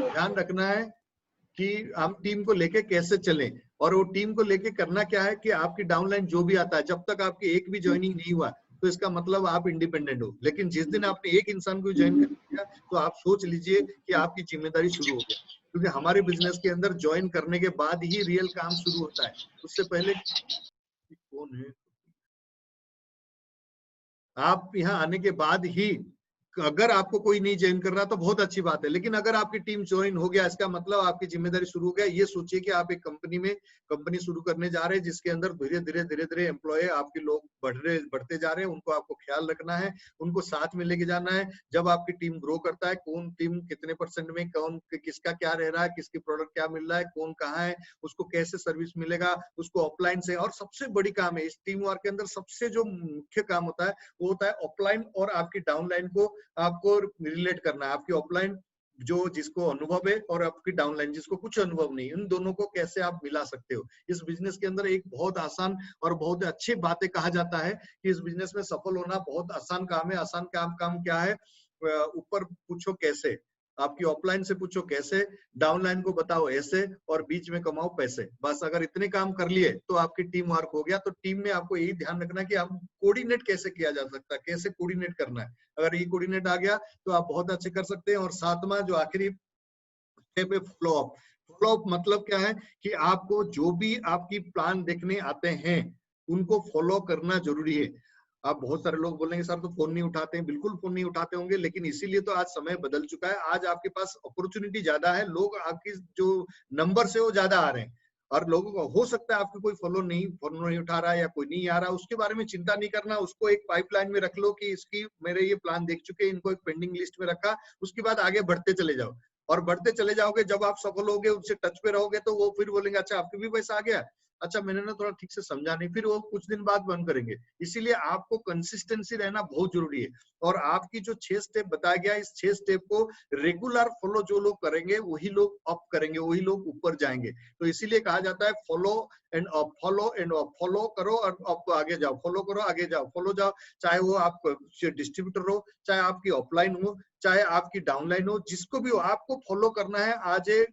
ध्यान रखना है कि हम टीम को लेके कैसे चलें। और वो टीम को लेके करना क्या है कि आपकी डाउनलाइन जो भी आता है, जब तक आपकी एक भी ज्वाइनिंग नहीं हुआ तो इसका मतलब आप इंडिपेंडेंट हो। लेकिन जिस दिन आपने एक इंसान को ज्वाइन कर लिया तो आप सोच लीजिए कि आपकी जिम्मेदारी शुरू हो गया। क्योंकि हमारे बिजनेस के अंदर ज्वाइन करने के बाद ही रियल काम शुरू होता है। उससे पहले कौन है, आप यहाँ आने के बाद ही, अगर आपको कोई नहीं ज्वाइन कर रहा तो बहुत अच्छी बात है, लेकिन अगर आपकी टीम ज्वाइन हो गया इसका मतलब आपकी जिम्मेदारी शुरू हो गया। ये सोचिए कि आप एक कंपनी शुरू करने जा रहे हैं जिसके अंदर धीरे धीरे एम्प्लॉय आपके लोग बढ़ते जा रहे हैं। उनको आपको ख्याल रखना है, उनको साथ में लेके जाना है। जब आपकी टीम ग्रो करता है, कौन टीम कितने % में, कौन किसका क्या रह रहा है, किसकी प्रोडक्ट क्या मिल रहा है, कौन कहाँ है, उसको कैसे सर्विस मिलेगा, उसको ऑफलाइन से। और सबसे बड़ी काम है इस टीम वर्क के अंदर, सबसे जो मुख्य काम होता है वो होता है ऑफलाइन और आपकी डाउनलाइन को आपको रिलेट करना है। आपकी ऑफलाइन जो जिसको अनुभव है और आपकी डाउनलाइन जिसको कुछ अनुभव नहीं, इन दोनों को कैसे आप मिला सकते हो। इस बिजनेस के अंदर एक बहुत आसान और बहुत अच्छी बातें कहा जाता है कि इस बिजनेस में सफल होना बहुत आसान काम है। आसान काम क्या है? ऊपर पूछो कैसे, आपकी ऑफलाइन से पूछो कैसे, डाउनलाइन को बताओ ऐसे, और बीच में कमाओ पैसे। बस अगर इतने काम कर लिए तो आपकी टीम वर्क हो गया। तो टीम में आपको यही ध्यान रखना है कि आप कोऑर्डिनेट कैसे किया जा सकता है, कैसे कोऑर्डिनेट करना है। अगर ये कोऑर्डिनेट आ गया तो आप बहुत अच्छे कर सकते हैं। और सातवां जो आखिरी स्टेप है, फ्लॉप। फ्लॉप मतलब क्या है कि आपको जो भी आपकी प्लान देखने आते हैं उनको फॉलो करना जरूरी है। आप बहुत सारे लोग बोलेंगे सर तो फोन नहीं उठाते हैं, बिल्कुल फोन नहीं उठाते होंगे, लेकिन इसीलिए तो आज समय बदल चुका है। आज आपके पास अपॉर्चुनिटी ज्यादा है, लोग आपकी जो नंबर से वो ज्यादा आ रहे हैं। और लोगों को हो सकता है आपको कोई फोन नहीं उठा रहा है या कोई नहीं आ रहा, उसके बारे में चिंता नहीं करना। उसको एक पाइपलाइन में रख लो कि इसकी मेरे ये प्लान देख चुके हैं, इनको एक पेंडिंग लिस्ट में रखा, उसके बाद आगे बढ़ते चले जाओ। और बढ़ते चले जाओगे, जब आप सफल होगे, उनसे टच पे रहोगे, तो वो फिर बोलेंगे अच्छा आपके भी पैसा आ गया, अच्छा मैंने ना थोड़ा ठीक से समझा नहीं, फिर वो कुछ दिन बाद बंद करेंगे। इसीलिए आपको कंसिस्टेंसी रहना बहुत जरूरी है। और आपकी जो 6 स्टेप बताया गया, इस 6 स्टेप को रेगुलर फॉलो जो लोग करेंगे वही लोग अप करेंगे, वही लोग ऊपर जाएंगे। तो इसीलिए कहा जाता है follow and up, follow and up, follow करो और अप आगे जाओ, फॉलो करो आगे जाओ, फॉलो जाओ, चाहे वो आप डिस्ट्रीब्यूटर हो, चाहे आपकी ऑफलाइन हो, चाहे आपकी डाउनलाइन हो, जिसको भी हो आपको फॉलो करना है। आज ए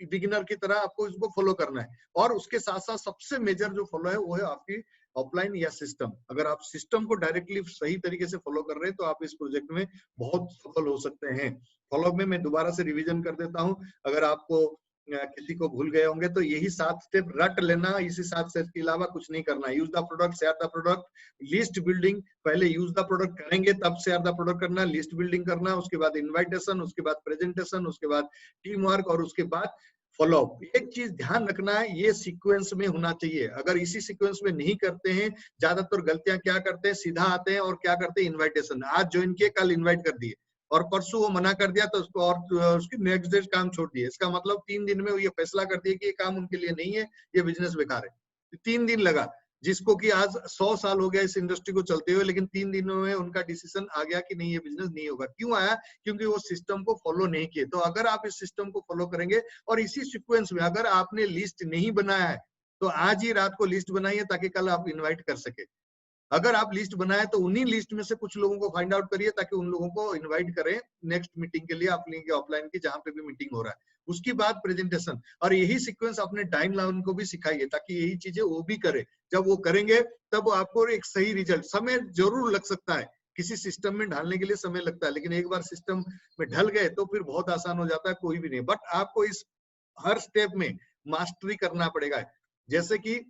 बिगिनर की तरह आपको इसको फॉलो करना है। और उसके साथ साथ सबसे मेजर जो फॉलो है वो है आपकी ऑफलाइन या सिस्टम। अगर आप सिस्टम को डायरेक्टली सही तरीके से फॉलो कर रहे हैं तो आप इस प्रोजेक्ट में बहुत सफल हो सकते हैं। फॉलो में मैं दोबारा से रिवीजन कर देता हूं, अगर आपको किसी को भूल गए होंगे तो यही 7 स्टेप रट लेना, इसी 7 स्टेप के अलावा कुछ नहीं करना। Use the product, share the product, list building, पहले यूज द प्रोडक्ट करेंगे तब शेयर द प्रोडक्ट करना, लिस्ट बिल्डिंग करना, उसके बाद इनविटेशन, उसके बाद प्रेजेंटेशन, उसके बाद टीम वर्क और उसके बाद फॉलो अप। एक चीज ध्यान रखना है, ये सीक्वेंस में होना चाहिए। अगर इसी सीक्वेंस में नहीं करते हैं, ज्यादातर गलतियां क्या करते हैं, सीधा आते हैं और क्या करते हैं, इनविटेशन, आज ज्वाइन किए कल इनवाइट कर दिए और परसों वो मना कर दिया तो उसको और उसकी नेक्स्ट डे काम छोड़ दिए। इसका मतलब 3 दिन में वो ये फैसला कर दिया कि ये काम उनके लिए नहीं है, ये बिजनेस बेकार है। 3 दिन लगा, जिसको कि आज 100 साल हो गया इस इंडस्ट्री को चलते हुए, लेकिन 3 दिनों में उनका डिसीजन आ गया कि नहीं ये बिजनेस नहीं होगा। क्यों आया? क्योंकि वो सिस्टम को फॉलो नहीं किए। तो अगर आप इस सिस्टम को फॉलो करेंगे और इसी सीक्वेंस में, अगर आपने लिस्ट नहीं बनाया है तो आज ही रात को लिस्ट बनाइए ताकि कल आप इनवाइट कर सके। अगर आप लिस्ट बनाए तो उन्हीं लिस्ट में से कुछ लोगों को फाइंड आउट करिए ताकि उन लोगों को इनवाइट करें नेक्स्ट मीटिंग के लिए, अपनी ऑफलाइन की जहां पे भी मीटिंग हो रहा है। उसके बाद प्रेजेंटेशन, और यही सीक्वेंस अपने टाइम लाइन को भी सिखाइए ताकि यही चीजें वो भी करे। जब वो करेंगे तब आपको एक सही रिजल्ट, समय जरूर लग सकता है, किसी सिस्टम में ढालने के लिए समय लगता है, लेकिन एक बार सिस्टम में ढल गए तो फिर बहुत आसान हो जाता है, कोई भी नहीं। बट आपको इस हर स्टेप में मास्टरी करना पड़ेगा। जैसे कि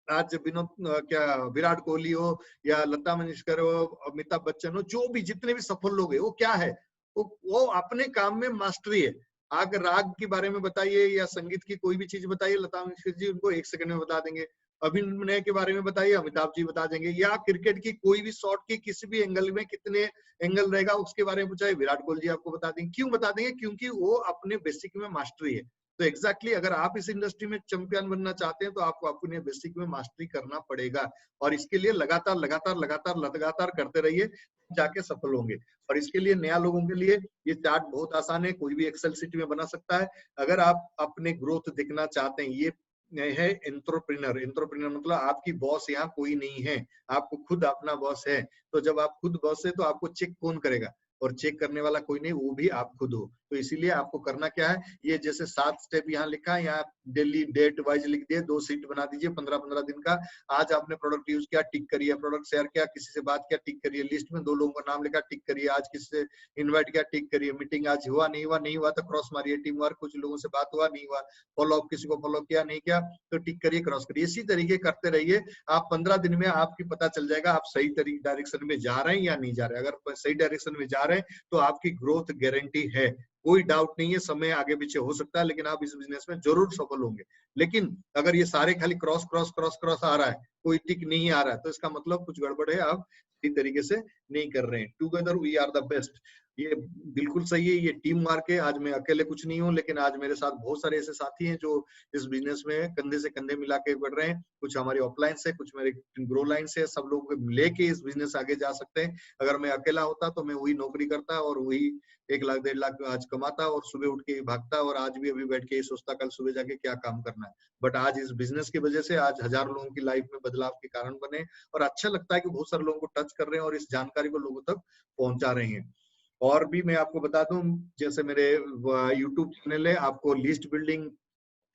आज विनोद क्या विराट कोहली हो या लता मंगेशकर हो, अमिताभ बच्चन हो, जो भी जितने भी सफल लोग हैं, वो क्या है, वो अपने काम में मास्टरी है। अगर राग के बारे में बताइए या संगीत की कोई भी चीज बताइए, लता मंगेशकर जी उनको 1 सेकंड में बता देंगे। अभिनय के बारे में बताइए, अमिताभ जी बता देंगे। या क्रिकेट की कोई भी शॉट की किसी भी एंगल में कितने एंगल रहेगा उसके बारे में पूछा, विराट कोहली जी आपको बता देंगे। क्यों बता देंगे? क्योंकि वो अपने बेसिक में मास्टरी है। तो एग्जैक्टली अगर आप इस इंडस्ट्री में चैंपियन बनना चाहते हैं तो आपको अपने बेसिक में मास्टरी करना पड़ेगा, और इसके लिए लगातार लगातार लगातार लगातार करते रहिए, जाके सफल होंगे। और इसके लिए नया लोगों के लिए ये चार्ट बहुत आसान है, कोई भी एक्सेल शीट में बना सकता है। अगर आप अपने ग्रोथ देखना चाहते हैं, ये है एंटरप्रेन्योर। एंटरप्रेन्योर मतलब आपकी बॉस यहाँ कोई नहीं है, आपको खुद अपना बॉस है। तो जब आप खुद बॉस है तो आपको चेक कौन करेगा? और चेक करने वाला कोई नहीं, वो भी आप खुद हो। तो इसीलिए आपको करना क्या है, ये जैसे 7 स्टेप यहाँ लिखा है, यहाँ डेली डेट वाइज लिख दिए, 2 शीट बना दीजिए 15-15 दिन का। आज आपने प्रोडक्ट यूज किया, टिक करिए, प्रोडक्ट शेयर किया, किसी से बात किया, टिक करिए, लिस्ट में 2 लोगों का नाम लिखा, टिक करिए, आज किसी से इन्वाइट किया, टिक करिए, मीटिंग आज हुआ नहीं हुआ, नहीं हुआ तो क्रॉस मारिए, टीम वर्क कुछ लोगों से बात हुआ नहीं हुआ, फॉलो अप किसी को फॉलो किया नहीं किया तो टिक करिए, क्रॉस करिए। इसी तरीके करते रहिए। आप 15 दिन में आपकी पता चल जाएगा आप सही डायरेक्शन में जा रहे हैं या नहीं जा रहे हैं। अगर सही डायरेक्शन में जा रहे हैं तो आपकी ग्रोथ गारंटी है, कोई डाउट नहीं है। समय आगे पीछे हो सकता है लेकिन आप इस बिजनेस में जरूर सफल होंगे। लेकिन अगर ये सारे खाली क्रॉस क्रॉस क्रॉस क्रॉस आ रहा है, कोई टिक नहीं आ रहा है, तो इसका मतलब कुछ गड़बड़ है, आप सही तरीके से नहीं कर रहे हैं। Together we are the best, ये बिल्कुल सही है, ये टीम मार्क है। आज मैं अकेले कुछ नहीं हूँ, लेकिन आज मेरे साथ बहुत सारे ऐसे साथी हैं जो इस बिजनेस में कंधे से कंधे मिला के बढ़ रहे हैं। कुछ हमारे ऑफलाइन से, कुछ मेरे ग्रो लाइन से, सब लोग लेके इस बिजनेस आगे जा सकते हैं। अगर मैं अकेला होता तो मैं वही नौकरी करता और वही 1 लाख 1.5 लाख आज कमाता और सुबह उठ के भागता, और आज भी अभी बैठ के सोचता कल सुबह जाके क्या काम करना है। बट आज इस बिजनेस की वजह से आज हजारों लोगों की लाइफ में बदलाव के कारण बने, और अच्छा लगता है कि बहुत सारे लोगों को टच कर रहे हैं और इस जानकारी को लोगों तक पहुंचा रहे हैं। और भी मैं आपको बता दूं, जैसे मेरे यूट्यूब चैनल है, आपको list building,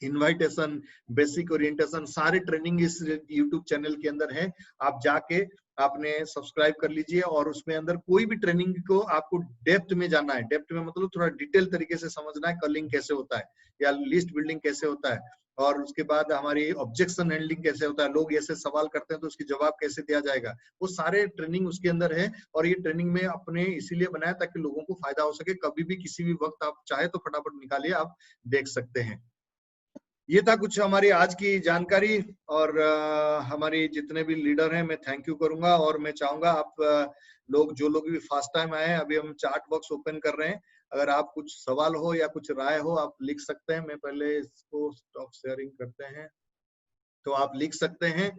invitation, basic orientation, सारे ट्रेनिंग इस यूट्यूब चैनल के अंदर है। आप जाके आपने सब्सक्राइब कर लीजिए, और उसमें अंदर कोई भी ट्रेनिंग को आपको डेप्थ में जाना है, डेप्थ में मतलब थोड़ा डिटेल तरीके से समझना है, कलिंग कैसे होता है या लिस्ट बिल्डिंग कैसे होता है, और उसके बाद हमारी ऑब्जेक्शन हैंडलिंग कैसे होता है, लोग ऐसे सवाल करते हैं तो उसकी जवाब कैसे दिया जाएगा, वो सारे ट्रेनिंग उसके अंदर है। और ये ट्रेनिंग में अपने इसीलिए बनाया ताकि लोगों को फायदा हो सके, कभी भी किसी भी वक्त आप चाहे तो फटाफट निकालिए, आप देख सकते हैं। ये था कुछ हमारी आज की जानकारी। और हमारी जितने भी लीडर हैं मैं थैंक यू करूंगा। और मैं चाहूंगा आप लोग जो लोग भी फर्स्ट टाइम आए हैं, अभी हम चैट बॉक्स ओपन कर रहे हैं, अगर आप कुछ सवाल हो या कुछ राय हो आप लिख सकते हैं। मैं पहले इसको स्टॉप शेयरिंग करते हैं तो आप लिख सकते हैं।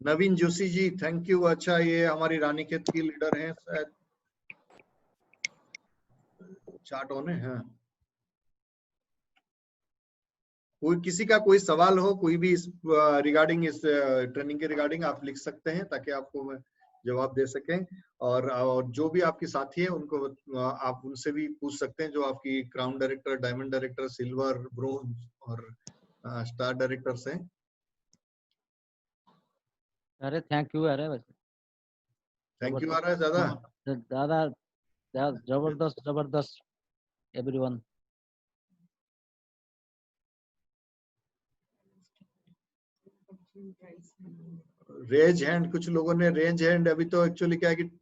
नवीन जोशी जी थैंक यू। अच्छा, ये हमारी रानीखेत की लीडर हैं शायद, चार्ट ऑन है। हाँ, कोई किसी का कोई सवाल हो, कोई भी इस रिगार्डिंग इस ट्रेनिंग के रिगार्डिंग आप लिख सकते हैं ताकि आपको मैं जवाब दे सकें। और जो भी आपके साथी है उनको आप उनसे भी पूछ सकते हैं, जो आपकी crown director, diamond director, silver, bronze और स्टार डायरेक्टर्स हैं। अरे थैंक यू। अरे थैंक यू आ रहा है ज्यादा। दादा जबरदस्त जबरदस्त एवरीवन। रेज हैंड, कुछ लोगों ने रेंज हैंड। अभी तो एक्चुअली क्या है कि